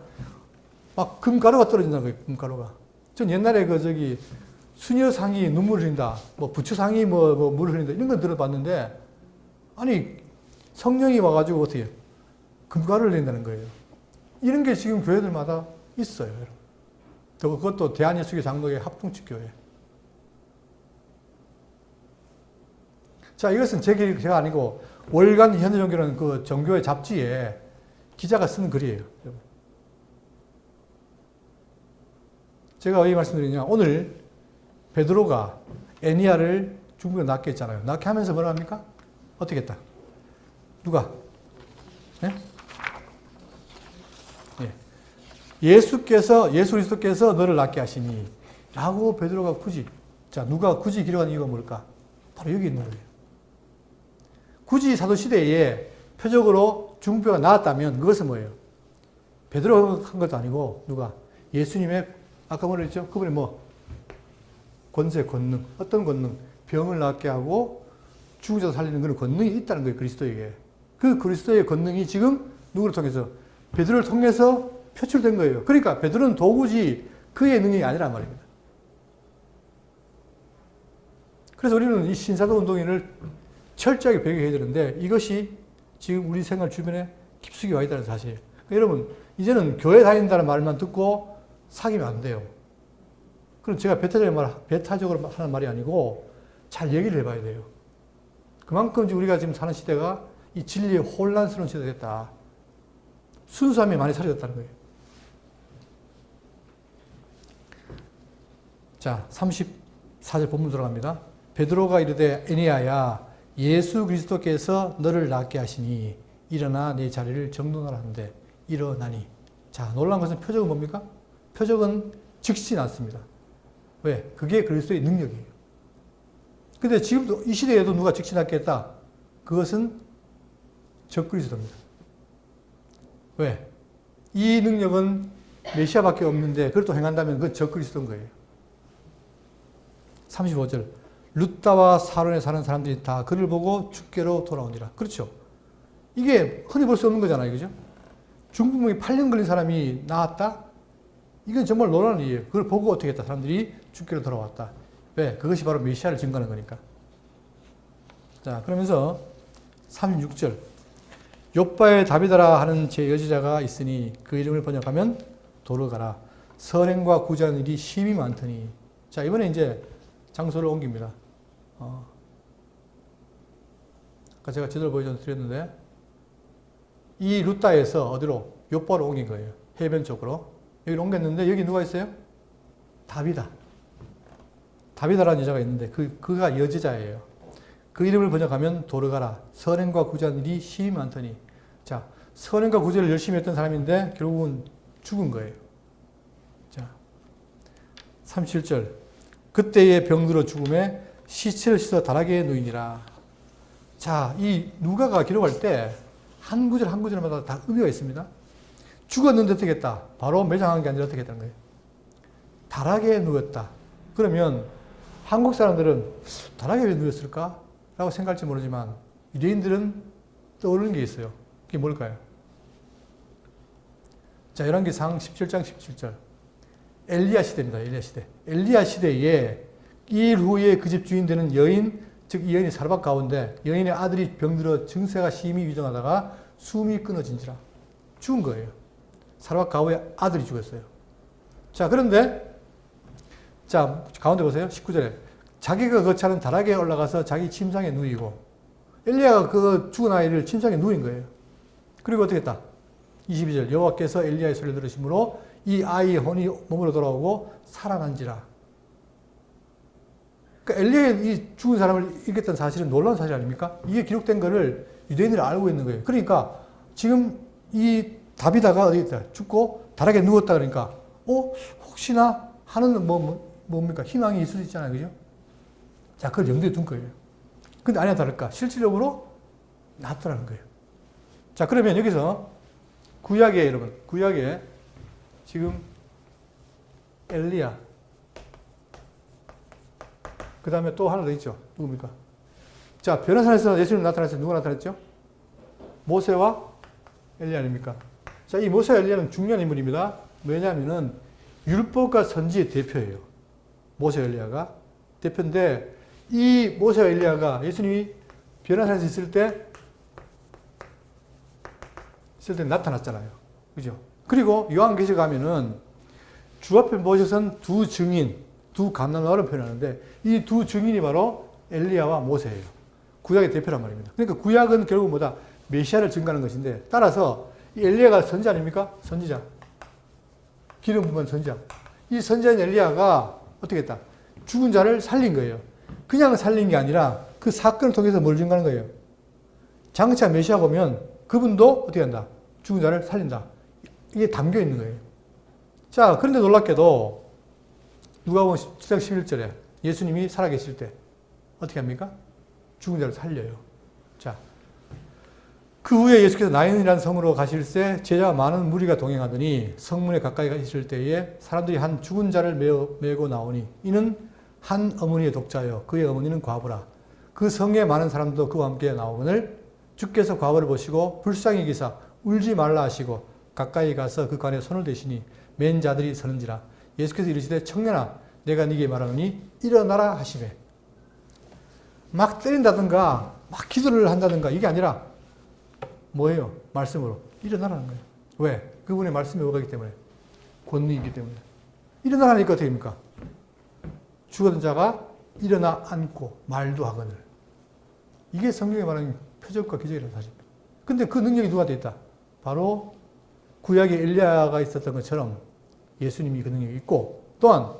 막 금가루가 떨어진다는 거예요, 금가루가. 전 옛날에 수녀상이 눈물을 흘린다, 부처상이 물을 흘린다, 이런 건 들어봤는데, 아니, 성령이 와가지고 어떻게 금가루를 흘린다는 거예요. 이런 게 지금 교회들마다 있어요, 여러분. 그것도 대한예수교 장로회 합동측 교회. 자, 이것은 제가 아니고 월간 현대종교라는 그 정교회 잡지에 기자가 쓴 글이에요. 제가 왜 말씀드리냐. 오늘 베드로가 에니야를 중국에 낳게 했잖아요. 낳게 하면서 뭐라 합니까? 어떻게 했다? 누가? 네? 예. 예수 그리스도께서 너를 낳게 하시니 라고 베드로가 굳이, 자, 누가 굳이 기록한 이유가 뭘까? 바로 여기 있는 거예요. 굳이 사도시대에 표적으로 중풍병가 나왔다면 그것은 뭐예요? 베드로가 한 것도 아니고 누가? 예수님의 아까 뭐라 했죠? 그분의 뭐? 권세, 권능. 어떤 권능? 병을 낫게 하고 죽은 자도 살리는 그런 권능이 있다는 거예요. 그리스도에게. 그 그리스도의 권능이 지금 누구를 통해서? 베드로를 통해서 표출된 거예요. 그러니까 베드로는 도구지 그의 능력이 아니란 말입니다. 그래서 우리는 이 신사도 운동회를 철저하게 배경해야 되는데 이것이 지금 우리 생활 주변에 깊숙이 와 있다는 사실. 그러니까 여러분, 이제는 교회 다닌다는 말만 듣고 사귀면 안 돼요. 그럼 제가 배타적으로 하는 말이 아니고 잘 얘기를 해봐야 돼요. 그만큼 우리가 지금 사는 시대가 이 진리의 혼란스러운 시대가 됐다. 순수함이 많이 사라졌다는 거예요. 자, 34절 본문 들어갑니다. 베드로가 이르되 에니야야 예수 그리스도께서 너를 낫게 하시니 일어나 네 자리를 정돈하라 하는데 일어나니. 자, 놀라운 것은 표적은 뭡니까? 표적은 즉시 났습니다. 왜? 그게 그리스도의 능력이에요. 근데 지금도 이 시대에도 누가 즉시 낫게 했다? 그것은 적그리스도입니다. 왜? 이 능력은 메시아밖에 없는데 그걸 또 행한다면 그건 적그리스도인 거예요. 35절 룻다와 사론에 사는 사람들이 다 그를 보고 주께로 돌아오니라. 그렇죠. 이게 흔히 볼 수 없는 거잖아요. 그죠? 중풍병이 8년 걸린 사람이 나았다? 이건 정말 놀라운 일이에요. 그걸 보고 어떻게 했다? 사람들이 주께로 돌아왔다. 왜? 그것이 바로 메시아를 증거하는 거니까. 자, 그러면서 36절 욥바의 다비다라 하는 제 여지자가 있으니 그 이름을 번역하면 도르가라. 선행과 구제하는 일이 심히 많더니. 자, 이번에 이제 장소를 옮깁니다. 아까 제가 지도를 보여드렸는데 이 룻다에서 어디로? 욥바로 옮긴 거예요. 해변 쪽으로. 여기를 옮겼는데 여기 누가 있어요? 다비다. 다비다라는 여자가 있는데 그가 여지자예요. 그 이름을 번역하면 도르가라. 선행과 구제하는 일이 심히 많더니. 자, 선행과 구제를 열심히 했던 사람인데 결국은 죽은 거예요. 자, 37절 그때의 병들어 죽음에 시체를 씻어 다락에 누이니라. 자, 이 누가가 기록할 때 한 구절 한 구절마다 다 의미가 있습니다. 죽었는데 어떻게 했다? 바로 매장한 게 아니라 어떻게 했다는 거예요? 다락에 누웠다. 그러면 한국 사람들은 다락에 왜 누웠을까? 라고 생각할지 모르지만 유대인들은 떠오르는 게 있어요. 그게 뭘까요? 자, 열왕기상 17장 17절 엘리야 시대입니다. 엘리야 시대. 엘리야 시대에 이 일 후에 그 집 주인 되는 여인, 즉 이 여인이 사르밧 가운데 여인의 아들이 병들어 증세가 심히 위중하다가 숨이 끊어진지라. 죽은 거예요. 사르밧 가후의 아들이 죽었어요. 자, 그런데 자, 가운데 보세요. 19절에 자기가 거처하는 다락에 올라가서 자기 침상에 누이고 엘리야가 그 죽은 아이를 침상에 누인 거예요. 그리고 어떻게 했다? 22절 여호와께서 엘리야의 소리를 들으심으로 이 아이의 혼이 몸으로 돌아오고 살아난지라. 그러니까 엘리야의 이 죽은 사람을 이겼던 사실은 놀라운 사실 아닙니까? 이게 기록된 거를 유대인들이 알고 있는 거예요. 그러니까 지금 이 다비다가 어디 있다? 죽고 다락에 누웠다 그러니까 혹시나 하는 뭡니까? 희망이 있을 수 있잖아요. 그죠? 자, 그걸 염두에 둔 거예요. 근데 아니나 다를까? 실질적으로 낫더라는 거예요. 자, 그러면 여기서 구약에 여러분, 구약에 지금 엘리야, 그 다음에 또 하나 더 있죠. 누굽니까? 자, 변화산에서 예수님 나타났을 때 누가 나타났죠? 모세와 엘리야 아닙니까? 자, 이 모세와 엘리야는 중요한 인물입니다. 왜냐하면은 율법과 선지의 대표예요. 모세와 엘리야가 대표인데 이 모세와 엘리야가 예수님이 변화산에서 있을 때 나타났잖아요. 그죠? 그리고 요한계시록 가면은 주 앞에 모셔선 두 증인, 두 감람나를 표현하는데 이 두 증인이 바로 엘리야와 모세예요. 구약의 대표란 말입니다. 그러니까 구약은 결국 뭐다? 메시아를 증거하는 것인데 따라서 이 엘리야가 선지 아닙니까? 선지자. 기름 부은 선지자. 이 선지자인 엘리야가 어떻게 했다? 죽은 자를 살린 거예요. 그냥 살린 게 아니라 그 사건을 통해서 뭘 증가하는 거예요? 장차 메시아가 오면 그분도 어떻게 한다? 죽은 자를 살린다. 이게 담겨 있는 거예요. 자, 그런데 놀랍게도 누가복음 7장 11절에 예수님이 살아계실 때 어떻게 합니까? 죽은 자를 살려요. 자, 그 후에 예수께서 나인이라는 성으로 가실새 제자와 많은 무리가 동행하더니 성문에 가까이 있을 때에 사람들이 한 죽은 자를 메고 나오니 이는 한 어머니의 독자여 그의 어머니는 과부라. 그 성에 많은 사람도 그와 함께 나오거늘 주께서 과부를 보시고 불쌍히 여기사 울지 말라 하시고 가까이 가서 그 관에 손을 대시니 맨 자들이 서는지라. 예수께서 이르시되 청년아 내가 네게 말하노니 일어나라 하시매. 막 때린다든가 막 기도를 한다든가 이게 아니라 뭐예요? 말씀으로 일어나라는 거예요. 왜? 그분의 말씀이 오가기 때문에 권능이 있기 때문에 일어나라니까 어떻게 됩니까? 죽었던 자가 일어나 앉고 말도 하거늘. 이게 성경에 말하는 표적과 기적이라는 사실입니다. 근데 그 능력이 누구한테 있다? 바로 구약에 엘리야가 있었던 것처럼 예수님이 그 능력이 있고 또한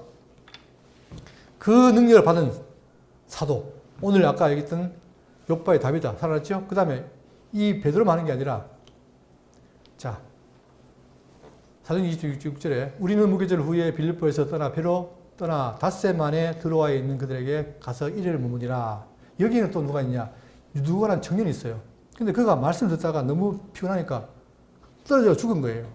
그 능력을 받은 사도 오늘 아까 얘기했던 욥바의 다비다 살아났죠? 그 다음에 이 베드로만 하는 게 아니라 자 사도행 26절에 우리는 무교절 후에 빌립보에서 떠나 배로 떠나 닷새 만에 드로아에 있는 그들에게 가서 이래를 머무니라. 여기는 또 누가 있냐? 유두가라는 청년이 있어요. 근데 그가 말씀 듣다가 너무 피곤하니까 떨어져 죽은 거예요.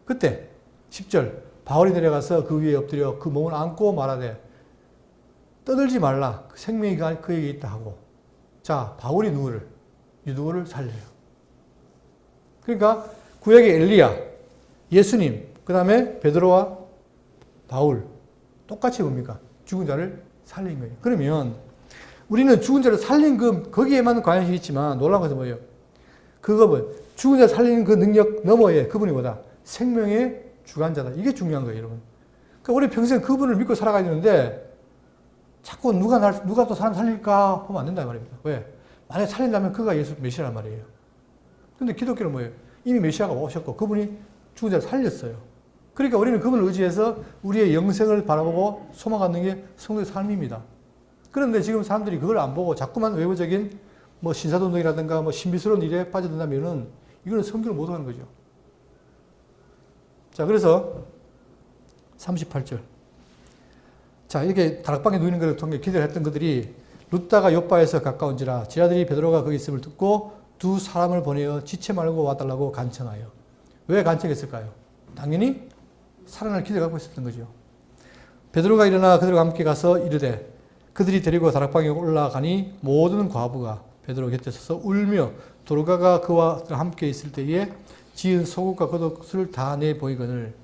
그때 10절 바울이 내려가서 그 위에 엎드려 그 몸을 안고 말하되 떠들지 말라. 생명이 그에게 있다 하고. 자, 바울이 누구를? 유두를 살려요. 그러니까 구약의 엘리야, 예수님, 그 다음에 베드로와 바울 똑같이 뭡니까? 죽은 자를 살린 거예요. 그러면 우리는 죽은 자를 살린 거기에만 관심이 있지만 놀라운 것은 뭐예요? 그거 뭐 죽은 자 살리는 그 능력 너머에 그분이 뭐다? 생명의 주관자다. 이게 중요한 거예요, 여러분. 그러니까 우리 평생 그분을 믿고 살아가야 되는데 자꾸 누가 또 사람 살릴까 보면 안 된다 말입니다. 왜? 만약에 살린다면 그가 예수 메시아란 말이에요. 근데 기독교는 뭐예요? 이미 메시아가 오셨고 그분이 죽은 자를 살렸어요. 그러니까 우리는 그분을 의지해서 우리의 영생을 바라보고 소망하는 게 성도의 삶입니다. 그런데 지금 사람들이 그걸 안 보고 자꾸만 외부적인 뭐 신사동동이라든가 뭐 신비스러운 일에 빠져든다면은 이거는 성경을 못 하는 거죠. 자, 그래서 38절. 자, 이렇게 다락방에 누이는 것을 통해 기도를 했던 그들이 룻다가 욥바에서 가까운지라 지하들이 베드로가 거기 있음을 듣고 두 사람을 보내어 지체 말고 와달라고 간청하여. 왜 간청했을까요? 당연히 살아날 기대를 갖고 있었던 거죠. 베드로가 일어나 그들과 함께 가서 이르되 그들이 데리고 다락방에 올라가니 모든 과부가 베드로 곁에 서서 울며 도로가가 그와 함께 있을 때에 지은 속옷과 겉옷을 다 내보이거늘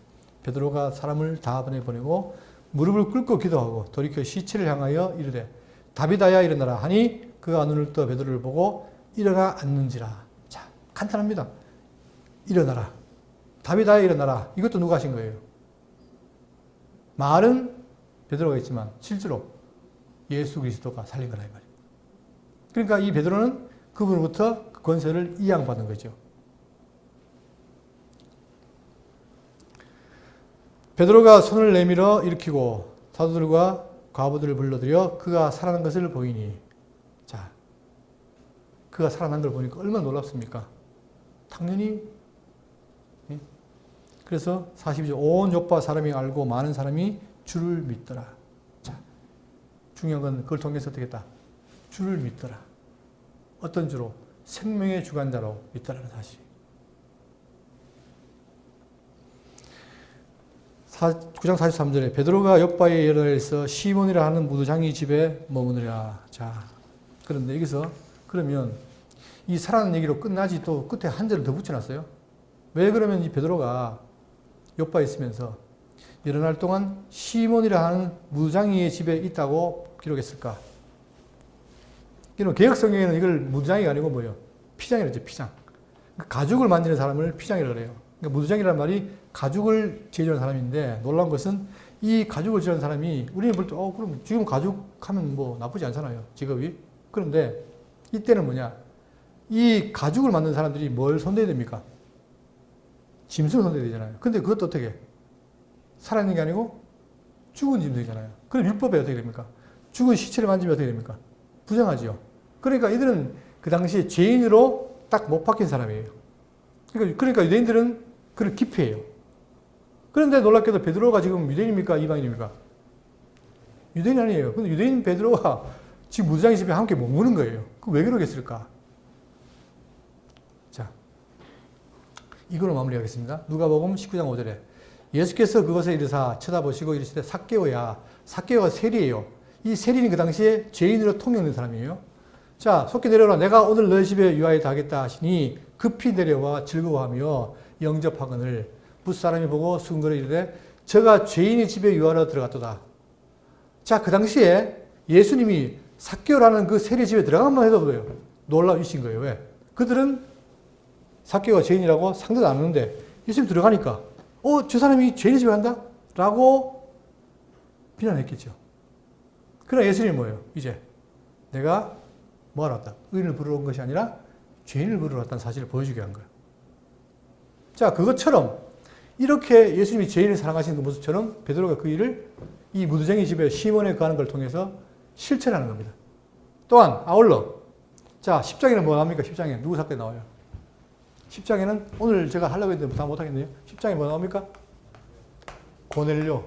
베드로가 사람을 다 보내보내고 무릎을 꿇고 기도하고 돌이켜 시체를 향하여 이르되 다비다야 일어나라 하니 그가 눈을 떠 베드로를 보고 일어나 앉는지라. 자, 간단합니다. 일어나라. 다비다야 일어나라. 이것도 누가 하신 거예요? 말은 베드로가 있지만 실제로 예수 그리스도가 살린 거라 이 말이에요. 그러니까 이 베드로는 그분으로부터 그 권세를 이양받은 거죠. 베드로가 손을 내밀어 일으키고 사도들과 과부들을 불러들여 그가 살아난 것을 보이니. 자, 그가 살아난 걸 보니까 얼마나 놀랍습니까? 당연히. 그래서 42절 온 욥바 사람이 알고 많은 사람이 주를 믿더라. 자, 중요한 건 그걸 통해서 어떻게 했다? 주를 믿더라. 어떤 주로? 생명의 주관자로 믿더라는 사실. 9장 43절에 베드로가 욥바에 일어나서 시몬이라 하는 무두장이 집에 머무느라. 자, 그런데 여기서 그러면 이 살아난 얘기로 끝나지 또 끝에 한 절을 더 붙여놨어요. 왜 그러면 이 베드로가 욥바에 있으면서 일어날 동안 시몬이라 하는 무두장이의 집에 있다고 기록했을까? 이런 개혁 성경에는 이걸 무두장이가 아니고 뭐예요? 피장이라고 하죠, 피장. 가죽을 만지는 사람을 피장이라고 그래요. 그러니까 무두장이라는 말이 가죽을 제조하는 사람인데 놀라운 것은 이 가죽을 제조하는 사람이 우리는 볼 때 그럼 지금 가죽 하면 뭐 나쁘지 않잖아요, 직업이. 그런데 이때는 뭐냐? 이 가죽을 만드는 사람들이 뭘 손대야 됩니까? 짐승을 손대야 되잖아요. 근데 그것도 어떻게? 살아있는 게 아니고 죽은 짐승이잖아요. 그럼 율법에 어떻게 됩니까? 죽은 시체를 만지면 어떻게 됩니까? 부정하지요. 그러니까 이들은 그 당시에 죄인으로 딱 못 박힌 사람이에요. 그러니까 유대인들은 그를 기피해요. 그런데 놀랍게도 베드로가 지금 유대인입니까? 이방인입니까? 유대인 아니에요. 근데 유대인 베드로가 지금 무장의 집에 함께 머무는 거예요. 그 왜 그러겠을까? 자, 이걸로 마무리하겠습니다. 누가복음 19장 5절에 예수께서 그것에 이르사 쳐다보시고 이르시되 삭개오야. 삭개오가 세리예요. 이 세리는 그 당시에 죄인으로 통용된 사람이에요. 자, 속히 내려오라. 내가 오늘 너희 집에 유하에 다하겠다 하시니 급히 내려와 즐거워하며 영접하거늘 뭇사람이 보고 수근거려 이르되 저가 죄인의 집에 유하러 들어갔도다. 자, 그 당시에 예수님이 삭개오라는 그 세리 집에 들어가만 해도 뭐예요? 놀라우신 거예요. 왜? 그들은 삭개오가 죄인이라고 상대도 안 하는데 예수님 들어가니까 저 사람이 죄인의 집에 간다? 라고 비난했겠죠. 그러나 예수님이 뭐예요? 이제 내가 뭐하러 왔다? 의인을 부르러 온 것이 아니라 죄인을 부르러 왔다는 사실을 보여주게 한 거예요. 자, 그것처럼 이렇게 예수님이 죄인을 사랑하시는 그 모습처럼 베드로가 그 일을 이 무두쟁이 집에 시몬에 가는 걸 통해서 실천하는 겁니다. 또한 아울러 자 10장에는 뭐 나옵니까? 10장에 누구 사건이 나와요? 10장에는 오늘 제가 하려고 했는데 다 못하겠네요. 10장에 뭐 나옵니까? 고넬료.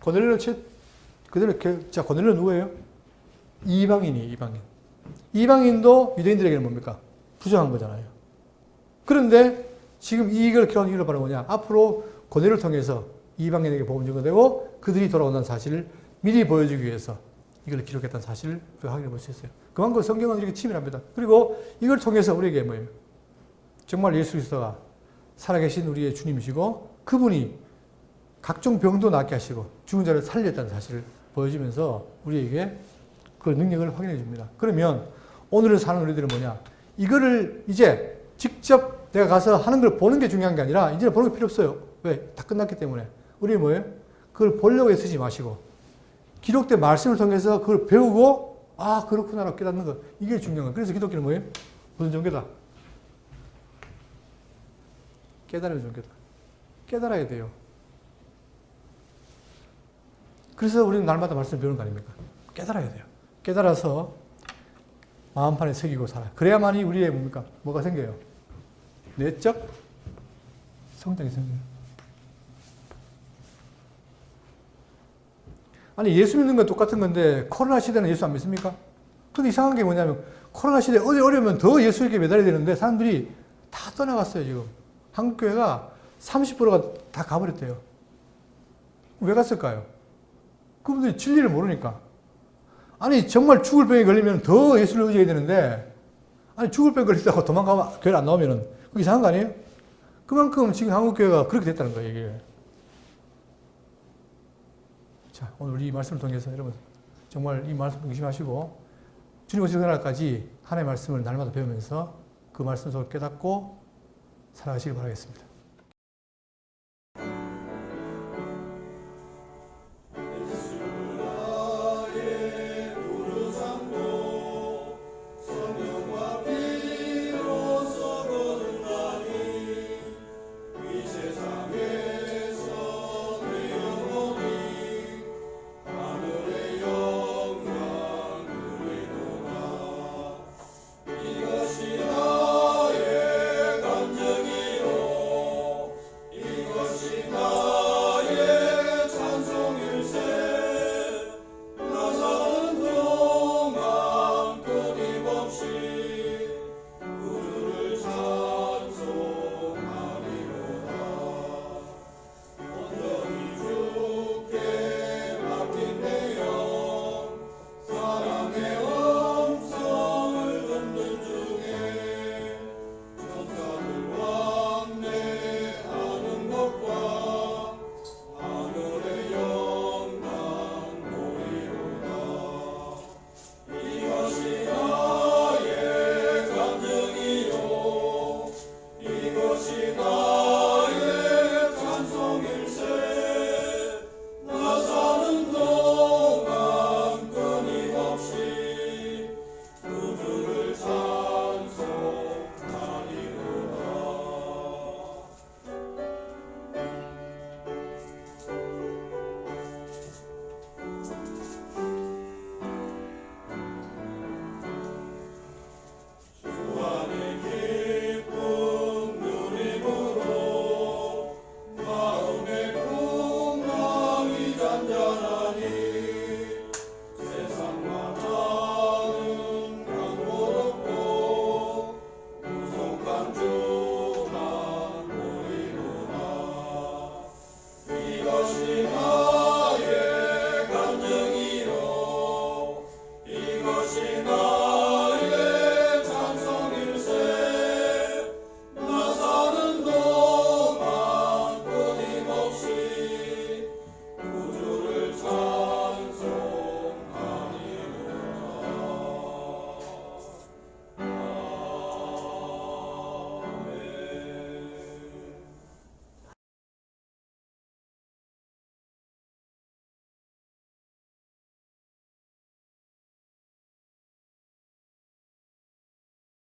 고넬료 그대로 자 고넬료 누구예요? 이방인이 이방인. 이방인도 유대인들에게는 뭡니까? 부정한 거잖아요. 그런데 지금 이걸 기록한 이유가 바로 뭐냐? 앞으로 고넬료를 통해서 이방인에게 복음 전가되고 그들이 돌아온다는 사실을 미리 보여주기 위해서 이걸 기록했다는 사실을 확인해 볼 수 있어요. 그만큼 성경은 이렇게 치밀합니다. 그리고 이걸 통해서 우리에게 뭐예요? 정말 예수 그리스도가 살아계신 우리의 주님이시고 그분이 각종 병도 낫게 하시고 죽은 자를 살렸다는 사실을 보여주면서 우리에게 그 능력을 확인해 줍니다. 그러면 오늘을 사는 우리들은 뭐냐? 이거를 이제 직접 내가 가서 하는 걸 보는 게 중요한 게 아니라 이제는 보는 게 필요 없어요. 왜? 다 끝났기 때문에. 우리 뭐예요? 그걸 보려고 애쓰지 마시고 기록된 말씀을 통해서 그걸 배우고 아 그렇구나라고 깨닫는 것. 이게 중요한 거예요. 그래서 기독교는 뭐예요? 무슨 종교다? 깨달음의 종교다. 깨달아야 돼요. 그래서 우리는 날마다 말씀을 배우는 거 아닙니까? 깨달아야 돼요. 깨달아서 마음판에 새기고 살아요. 그래야만이 우리의 뭡니까? 뭐가 생겨요? 내적 성장이 생겨요. 아니 예수 믿는 건 똑같은 건데 코로나 시대는 예수 안 믿습니까? 근데 이상한 게 뭐냐면 코로나 시대에 어디 어려우면 더 예수에게 매달려야 되는데 사람들이 다 떠나갔어요 지금. 한국교회가 30%가 다 가버렸대요. 왜 갔을까요? 그분들이 진리를 모르니까. 아니 정말 죽을 병에 걸리면 더 예수를 의지해야 되는데 아니 죽을 병에 걸린다고 도망가면 교회를 안 나오면은 그거 이상한 거 아니에요? 그만큼 지금 한국교회가 그렇게 됐다는 거예요 이게. 자 오늘 이 말씀을 통해서 여러분 정말 이 말씀 중심하시고 주님 오시는 날까지 하나님의 말씀을 날마다 배우면서 그 말씀 속을 깨닫고 살아가시길 바라겠습니다.